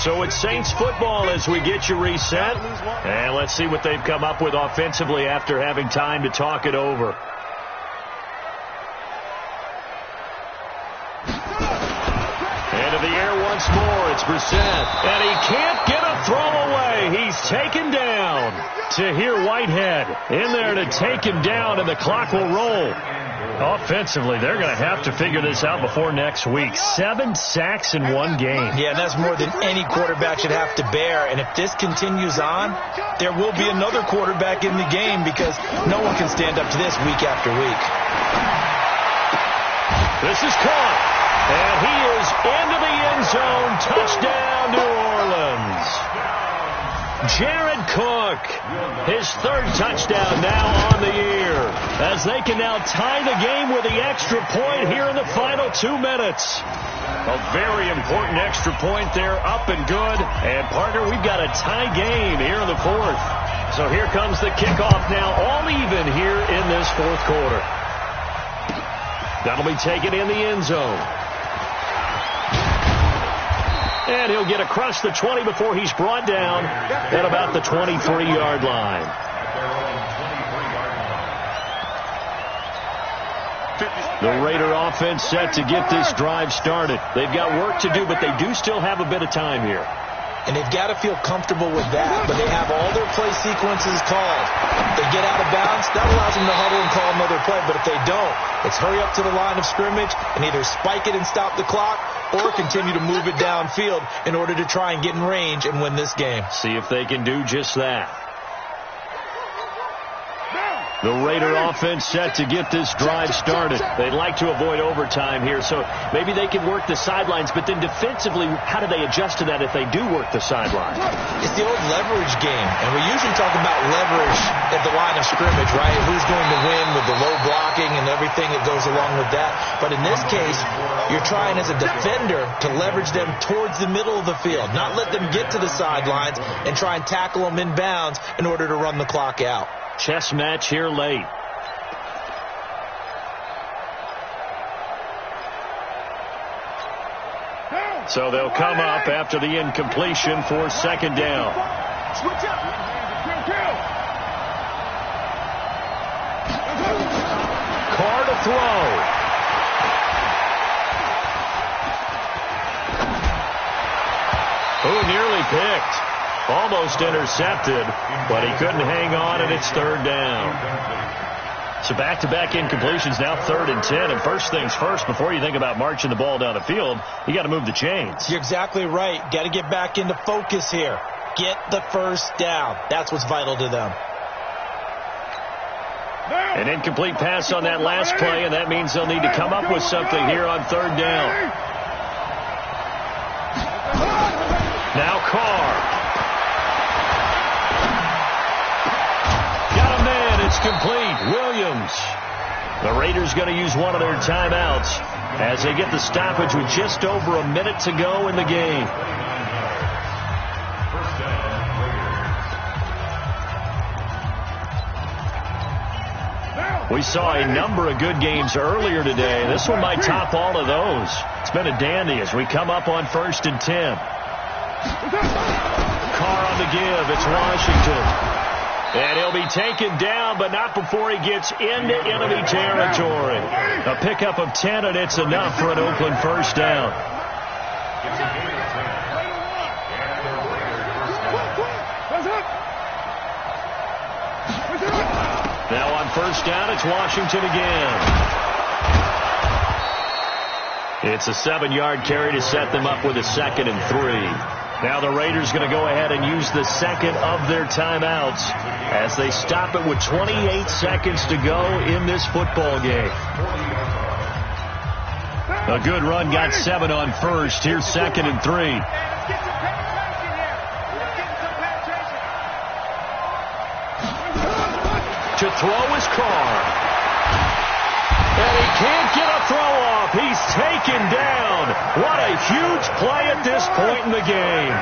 So it's Saints football as we get you reset. And let's see what they've come up with offensively after having time to talk it over. Into the air once more. It's Brissett. And he can't get a throw away. He's taken down. Tahir Whitehead in there to take him down, and the clock will roll. Offensively, they're going to have to figure this out before next week. 7 sacks in one game. Yeah, that's more than any quarterback should have to bear. And if this continues on, there will be another quarterback in the game because no one can stand up to this week after week. This is caught. And he is into the end zone. Touchdown, New Orleans. Jared Cook, his 3rd touchdown now on the year, as they can now tie the game with the extra point here in the final 2 minutes. A very important extra point there, up and good. And, partner, we've got a tie game here in the 4th. So here comes the kickoff now, all even here in this 4th quarter. That'll be taken in the end zone. And he'll get across the 20 before he's brought down at about the 23-yard line. The Raider offense set to get this drive started. They've got work to do, but they do still have a bit of time here. And they've got to feel comfortable with that, but they have all their play sequences called. They get out of bounds, that allows them to huddle and call another play, but if they don't, it's hurry up to the line of scrimmage and either spike it and stop the clock or continue to move it downfield in order to try and get in range and win this game. See if they can do just that. The Raider offense set to get this drive started. They'd like to avoid overtime here, so maybe they can work the sidelines, but then defensively, how do they adjust to that if they do work the sideline? It's the old leverage game, and we usually talk about leverage at the line of scrimmage, right? Who's going to win with the low blocking and everything that goes along with that. But in this case, you're trying as a defender to leverage them towards the middle of the field, not let them get to the sidelines and try and tackle them inbounds in order to run the clock out. Chess match here late. So they'll come up after the incompletion for second down. Switch up. Carr to throw. Ooh, nearly picked. Almost intercepted, but he couldn't hang on, and it's third down. So back-to-back incompletions, now 3rd and 10. And first things first, before you think about marching the ball down the field, you got to move the chains. You're exactly right. Got to get back into focus here. Get the first down. That's what's vital to them. An incomplete pass on that last play, and that means they'll need to come up with something here on third down. Now Carr. It's complete. Williams. The Raiders going to use one of their timeouts as they get the stoppage with just over a minute to go in the game. We saw a number of good games earlier today. This one might top all of those. It's been a dandy as we come up on 1st and 10. Carr on the give. It's Washington. And he'll be taken down, but not before he gets into enemy territory. A pickup of 10, and it's enough for an Oakland first down. Now on first down, it's Washington again. It's a 7-yard carry to set them up with a 2nd and 3. Now the Raiders going to go ahead and use the second of their timeouts as they stop it with 28 seconds to go in this football game. A good run, got 7 on first. Here's 2nd and 3. To throw is Carr. And he can't get a throw off. He's taken down. What a huge play at this point in the game.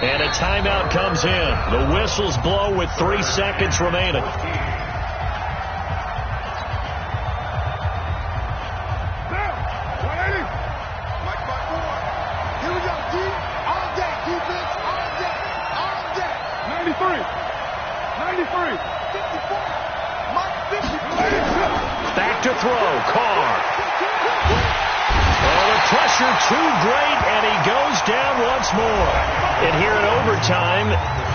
And a timeout comes in. The whistles blow with 3 seconds remaining. Back to throw, Carr. Oh, the pressure too great, and he goes down once more. And here in overtime,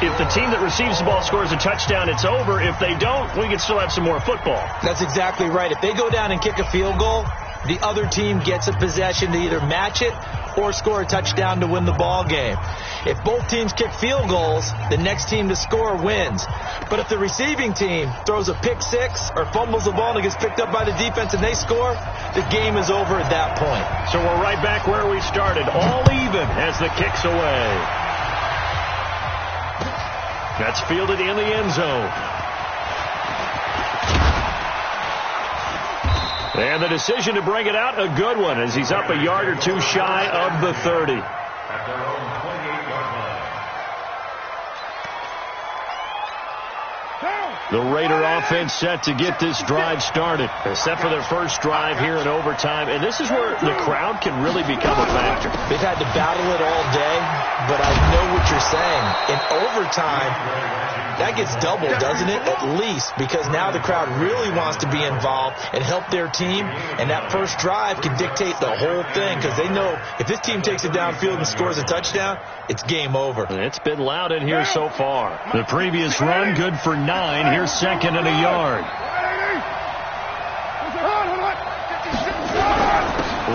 if the team that receives the ball scores a touchdown, it's over. If they don't, we can still have some more football. That's exactly right. If they go down and kick a field goal, the other team gets a possession to either match it or score a touchdown to win the ball game. If both teams kick field goals, the next team to score wins. But if the receiving team throws a pick six or fumbles the ball and it gets picked up by the defense and they score, the game is over at that point. So we're right back where we started, all even as the kick's away. That's fielded in the end zone. And the decision to bring it out, a good one, as he's up a yard or two shy of the 30. At their own 28-yard line. The Raider offense set to get this drive started, except for their first drive here in overtime. And this is where the crowd can really become a factor. They've had to battle it all day, but I know what you're saying. In overtime, that gets doubled, doesn't it? At least, because now the crowd really wants to be involved and help their team, and that first drive can dictate the whole thing because they know if this team takes it downfield and scores a touchdown, it's game over. It's been loud in here so far. The previous run, good for 9. Here's second and a yard.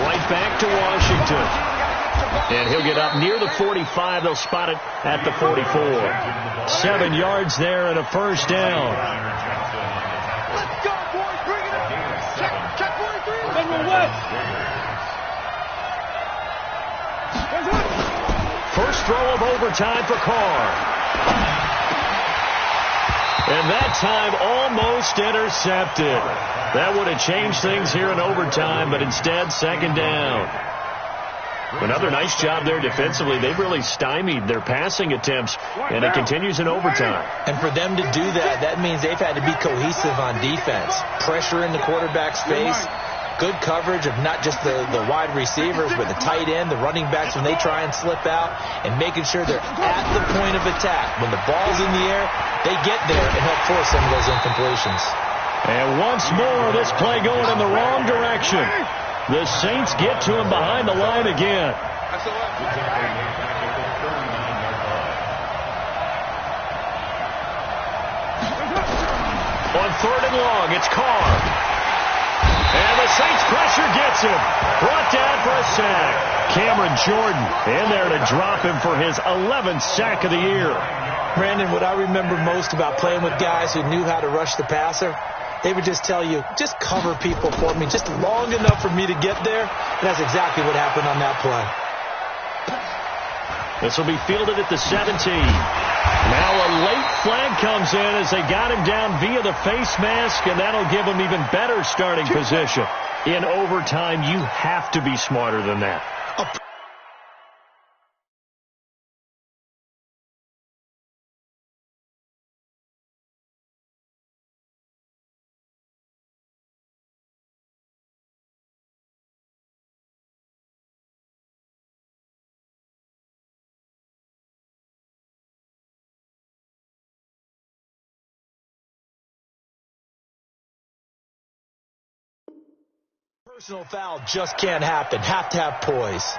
Right back to Washington. And he'll get up near the 45. They'll spot it at the 44. 7 yards there and a first down. Let's go, boys. Bring it up. Check 43. Number what? First throw of overtime for Carr. And that time almost intercepted. That would have changed things here in overtime, but instead, second down. Another nice job there defensively. They've really stymied their passing attempts, and it continues in overtime. And for them to do that, that means they've had to be cohesive on defense. Pressure in the quarterback's face. Good coverage of not just the wide receivers, but the tight end, the running backs when they try and slip out, and making sure they're at the point of attack. When the ball's in the air, they get there and help force some of those incompletions. And once more, this play going in the wrong direction. The Saints get to him behind the line again. On 3rd and long, it's Carr. And the Saints pressure gets him. Brought down for a sack. Cameron Jordan in there to drop him for his 11th sack of the year. Brandon, what I remember most about playing with guys who knew how to rush the passer, they would just tell you, just cover people for me, just long enough for me to get there. And that's exactly what happened on that play. This will be fielded at the 17. Now a late flag comes in as they got him down via the face mask, and that'll give him even better starting position. In overtime, you have to be smarter than that. Personal foul just can't happen. Have to have poise.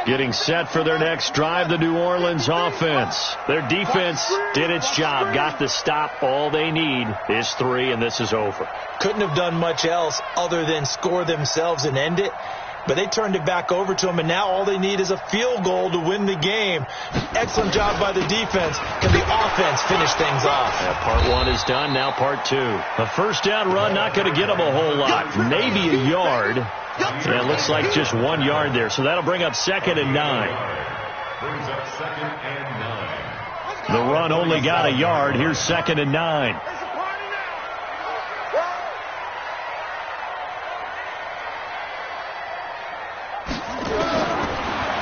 Getting set for their next drive, the New Orleans offense. Their defense did its job, got the stop. All they need is 3, and this is over. Couldn't have done much else other than score themselves and end it. But they turned it back over to them, and now all they need is a field goal to win the game. Excellent job by the defense. Can the offense finish things off? Yeah, part 1 is done, now part 2. A first down run, not going to get them a whole lot. Maybe a yard. Yeah, it looks like just 1 yard there, so that'll bring up 2nd and 9. Brings up 2nd and 9. The run only got a yard. Here's 2nd and 9.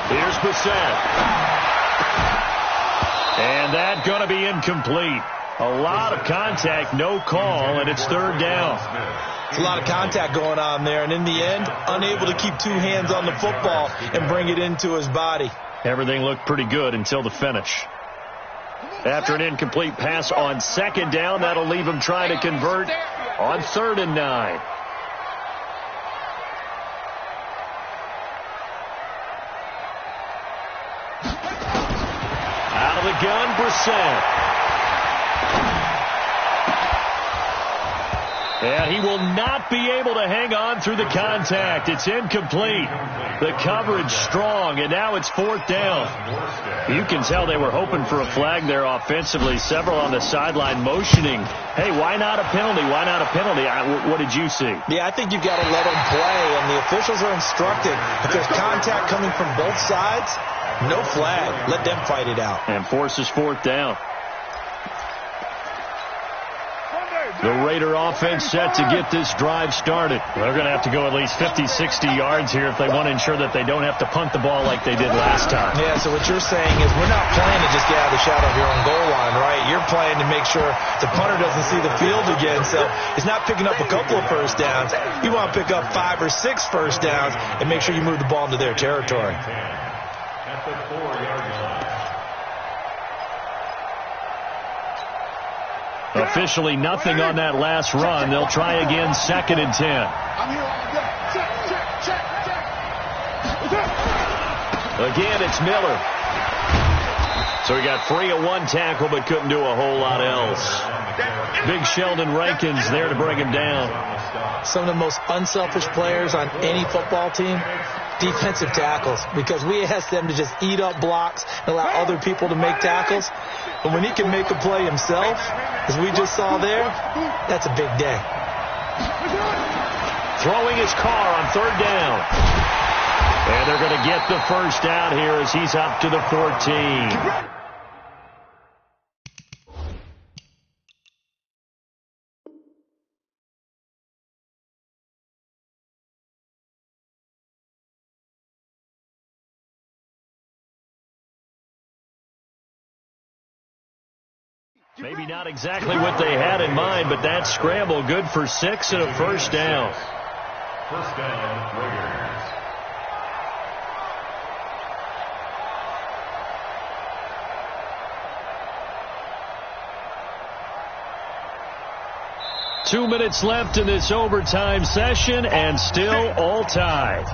Here's Brissett. And that's going to be incomplete. A lot of contact, no call, and it's 3rd down. It's a lot of contact going on there, and in the end, unable to keep 2 hands on the football and bring it into his body. Everything looked pretty good until the finish. After an incomplete pass on 2nd down, that'll leave him trying to convert on 3rd and 9. Out of the gun, Brissett. And he will not be able to hang on through the contact. It's incomplete. The coverage strong, and now it's 4th down. You can tell they were hoping for a flag there offensively. Several on the sideline motioning, hey, why not a penalty? Why not a penalty? What did you see? Yeah, I think you've got to let them play, and the officials are instructed. If there's contact coming from both sides, no flag. Let them fight it out. And forces 4th down. The Raider offense set to get this drive started. They're going to have to go at least 50, 60 yards here if they want to ensure that they don't have to punt the ball like they did last time. Yeah, so what you're saying is we're not playing to just get out of the shadow of your own goal line, right? You're playing to make sure the punter doesn't see the field again. So it's not picking up a couple of first downs. You want to pick up 5 or 6 first downs and make sure you move the ball into their territory. At the 4-yard line. Officially nothing on that last run. They'll try again, 2nd and 10. I'm here all day. Check. Again, it's Miller. So he got free of one tackle but couldn't do a whole lot else. Big Sheldon Rankins there to bring him down. Some of the most unselfish players on any football team, defensive tackles, because we ask them to just eat up blocks and allow other people to make tackles. But when he can make a play himself, as we just saw there, that's a big day. Throwing his car on third down. And they're going to get the first down here as he's up to the 14. Maybe not exactly what they had in mind, but that scramble good for 6 and a first down. First down, Raiders. Two minutes left in this overtime session, and still all tied.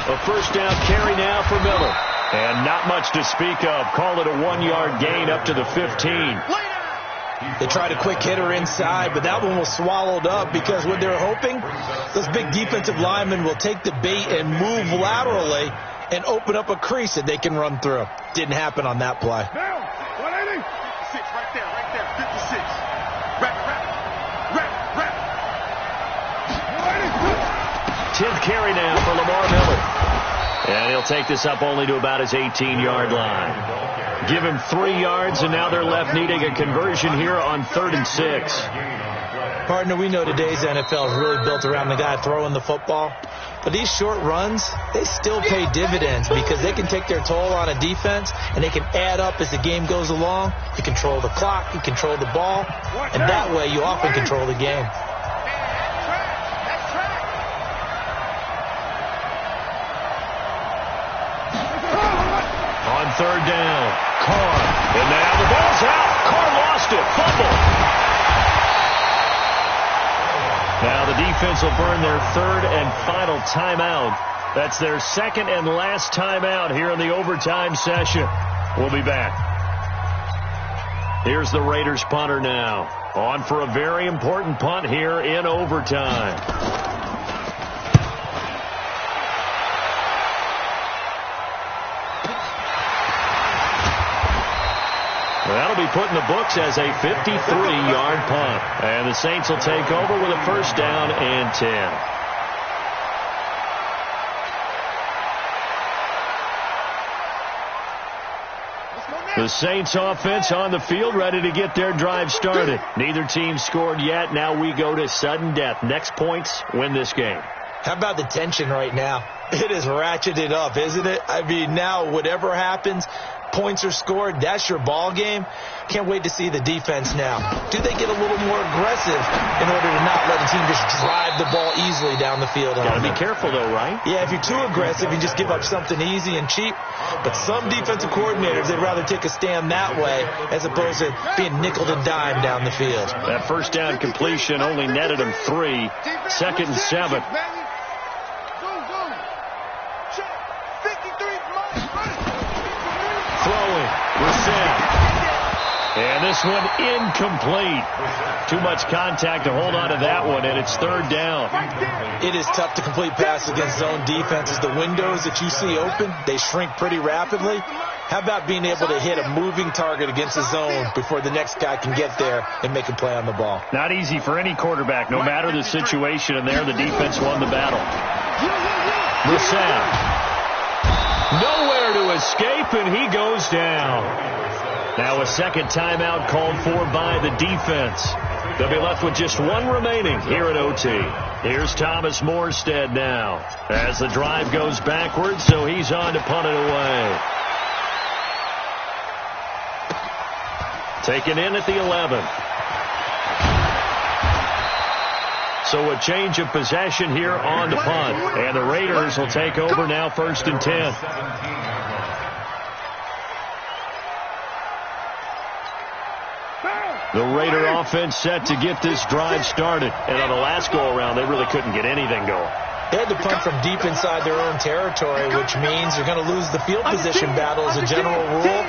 A first down carry now for Miller. And not much to speak of. Call it a 1-yard gain up to the 15. They tried a quick hitter inside, but that one was swallowed up because what they're hoping, those big defensive linemen will take the bait and move laterally and open up a crease that they can run through. Didn't happen on that play. Now, 180. 56, right there, 56. Wrap. 10th carry now for Lamar Miller. And he'll take this up only to about his 18-yard line. Give him 3 yards, and now they're left needing a conversion here on 3rd and 6. Partner, we know today's NFL is really built around the guy throwing the football. But these short runs, they still pay dividends because they can take their toll on a defense, and they can add up as the game goes along. You control the clock, you control the ball, and that way you often control the game. On 3rd down, Carr. And now the ball's out. Carr lost it. Fumble. Now the defense will burn their 3rd and final timeout. That's their 2nd and last timeout here in the overtime session. We'll be back. Here's the Raiders punter now. On for a very important punt here in overtime. That'll be put in the books as a 53-yard punt. And the Saints will take over with a first down and 10. The Saints offense on the field ready to get their drive started. Neither team scored yet. Now we go to sudden death. Next points win this game. How about the tension right now? It is ratcheted up, isn't it? I mean, now whatever happens, points are scored, that's your ball game. Can't wait to see the defense now. Do they get a little more aggressive in order to not let a team just drive the ball easily down the field? Got to be careful, though, right? Yeah, if you're too aggressive, you just give up something easy and cheap. But some defensive coordinators, they'd rather take a stand that way as opposed to being nickel and dime down the field. That first down completion only netted him 3. 2nd and 7. Throwing. And this one incomplete. Too much contact to hold on to that one, and it's 3rd down. It is tough to complete passes against zone defenses. The windows that you see open, they shrink pretty rapidly. How about being able to hit a moving target against the zone before the next guy can get there and make a play on the ball? Not easy for any quarterback, no matter the situation, and there the defense won the battle. Brissett. Nowhere to escape, and he goes down. Now a second timeout called for by the defense. They'll be left with just one remaining here at OT. Here's Thomas Morstead now as the drive goes backwards, so he's on to punt it away. Taken in at the 11. So a change of possession here on the punt. And the Raiders will take over now, 1st and 10. The Raider offense set to get this drive started. And on the last go-around, they really couldn't get anything going. They had to punt from deep inside their own territory, which means they're going to lose the field position battle as a general rule.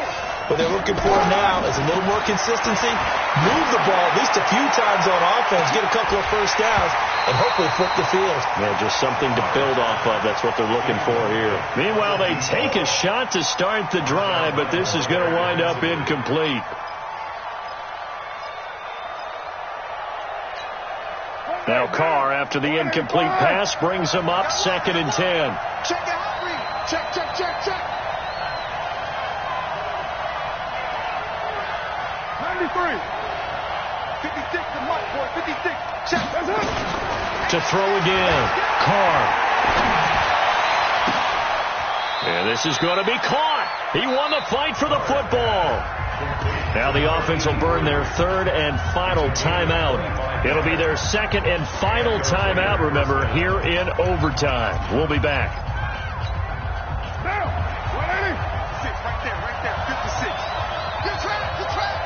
What they're looking for now is a little more consistency, move the ball at least a few times on offense, get a couple of first downs, and hopefully flip the field. Yeah, just something to build off of. That's what they're looking for here. Meanwhile, they take a shot to start the drive, but this is going to wind up incomplete. Now Carr, after the incomplete pass, brings him up 2nd and 10. Check your hot read. Check, check, check, check. 93. 56 to Mike, boy. 56. Check. That's it. To throw again. Carr. And this is going to be caught. He won the fight for the football. Now the offense will burn their 3rd and final timeout. It'll be their 2nd and final timeout, remember, here in overtime. We'll be back. Now, 180. 6 right there, 56. Good track, good track.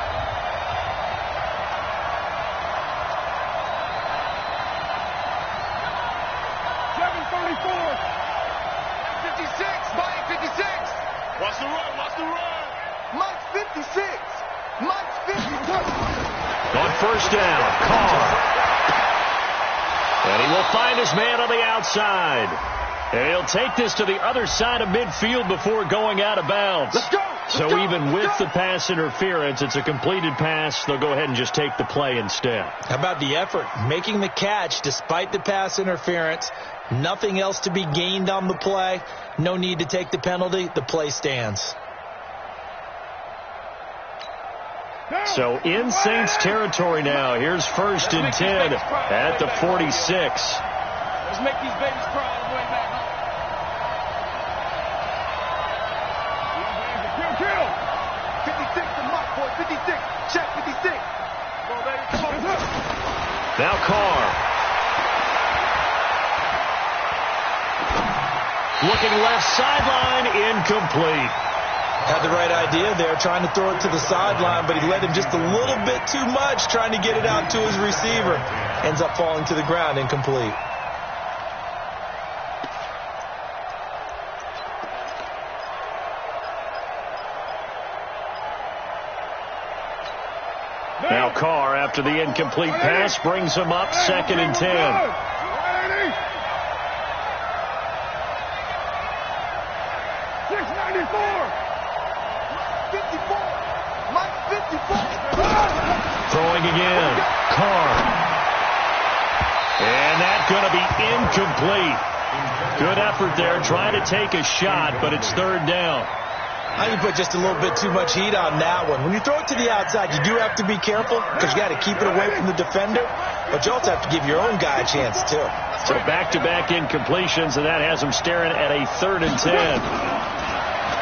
734. 56, Mike 56. Watch the run, watch the run. Mike's 56. Mike's 56. On 1st down, Carr. And he will find his man on the outside. And he'll take this to the other side of midfield before going out of bounds. Let's go. So even with the pass interference, it's a completed pass. They'll go ahead and just take the play instead. How about the effort? Making the catch despite the pass interference. Nothing else to be gained on the play. No need to take the penalty. The play stands. So in Saints territory now. Here's 1st and 10 at the 46. Let's make these babies cry on the way back home. Kill. 56 to Mike, boy. 56. Check 56. Go, baby. Come on. Now Carr. Looking left sideline, incomplete. Had the right idea there, trying to throw it to the sideline, but he led him just a little bit too much, trying to get it out to his receiver. Ends up falling to the ground, incomplete. Now Carr, after the incomplete pass, brings him up 2nd and 10. 694. 54. Mike 54. Throwing again. Carr. And that's going to be incomplete. Good effort there, trying to take a shot, but it's 3rd down. I think you put just a little bit too much heat on that one. When you throw it to the outside, you do have to be careful because you got to keep it away from the defender, but you also have to give your own guy a chance, too. So back-to-back incompletions, and that has him staring at a 3rd and 10.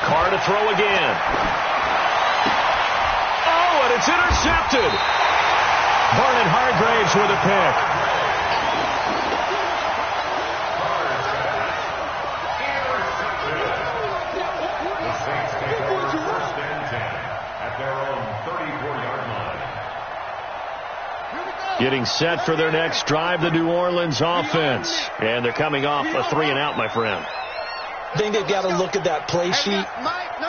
Carr to throw again. Oh, and it's intercepted. Vernon Hargraves with a pick. The Saints take over 1st and 10 at their own 34-yard line. Getting set for their next drive, the New Orleans offense. And they're coming off a 3-and-out, my friend. I think they've got to look at that play sheet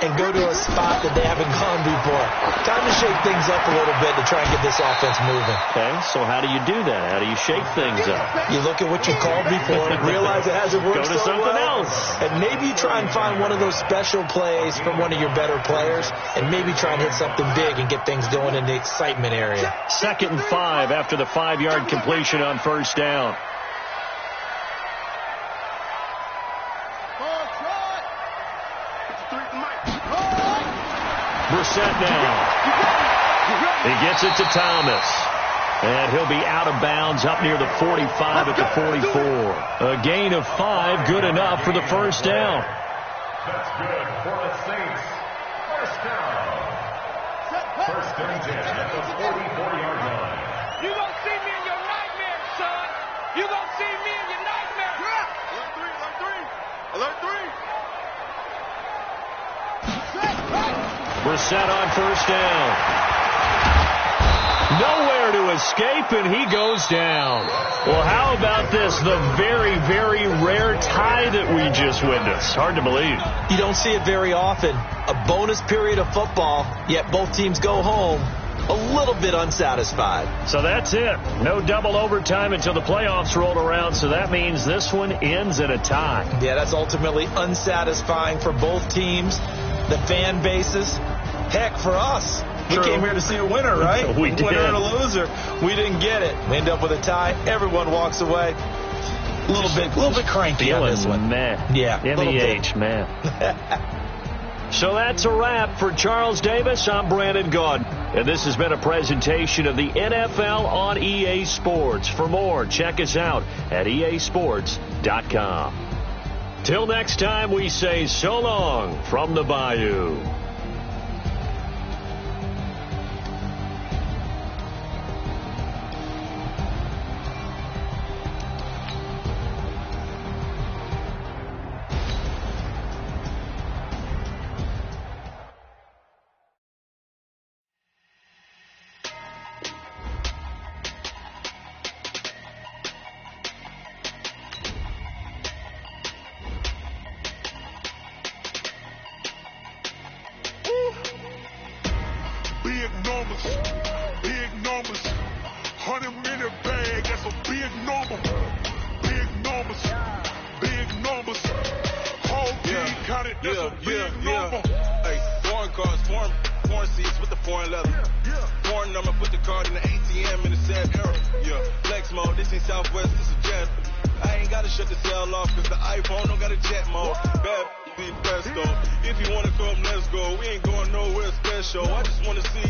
and go to a spot that they haven't gone before. Time to shake things up a little bit to try and get this offense moving. Okay, so how do you do that? How do you shake things up? You look at what you called before, realize it hasn't worked Go to so something well, else. and maybe try and find one of those special plays from one of your better players, and maybe try and hit something big and get things going in the excitement area. 2nd and 5 after the 5-yard completion on 1st down. Brissett now. He gets it to Thomas. And he'll be out of bounds up near the 45 at the 44. A gain of 5, good enough for the 1st down. That's good for the Saints. 1st down. 1st and 10 at the 44-yard line. You don't see me in your nightmares, son. You gonna see me in your nightmare. Alert three. Brissett on first down. Nowhere to escape, and he goes down. Well, how about this? The very, very rare tie that we just witnessed. Hard to believe. You don't see it very often. A bonus period of football, yet both teams go home a little bit unsatisfied. So that's it. No double overtime until the playoffs rolled around, so that means this one ends in a tie. Yeah, that's ultimately unsatisfying for both teams, the fan bases. Heck, for us. We came here to see a winner, right? We did. Winner and a loser. We didn't get it. We end up with a tie. Everyone walks away. A little bit cranky on this one. Man. Yeah. MEH, man. So that's a wrap for Charles Davis. I'm Brandon Gaudin. And this has been a presentation of the NFL on EA Sports. For more, check us out at easports.com. Till next time, we say so long from the Bayou. Big numbers, 100 in a bag, that's a big number. Big numbers, whole team counted, that's a big number. Hey, foreign cars, foreign seats with the foreign leather. Foreign number, put the card in the ATM in the sad era. Yeah, flex mode, this ain't Southwest, this is jet. I ain't gotta shut the cell off, cause the iPhone don't got a jet mode. Bad be presto. If you wanna come, let's go. We ain't going nowhere special. I just wanna see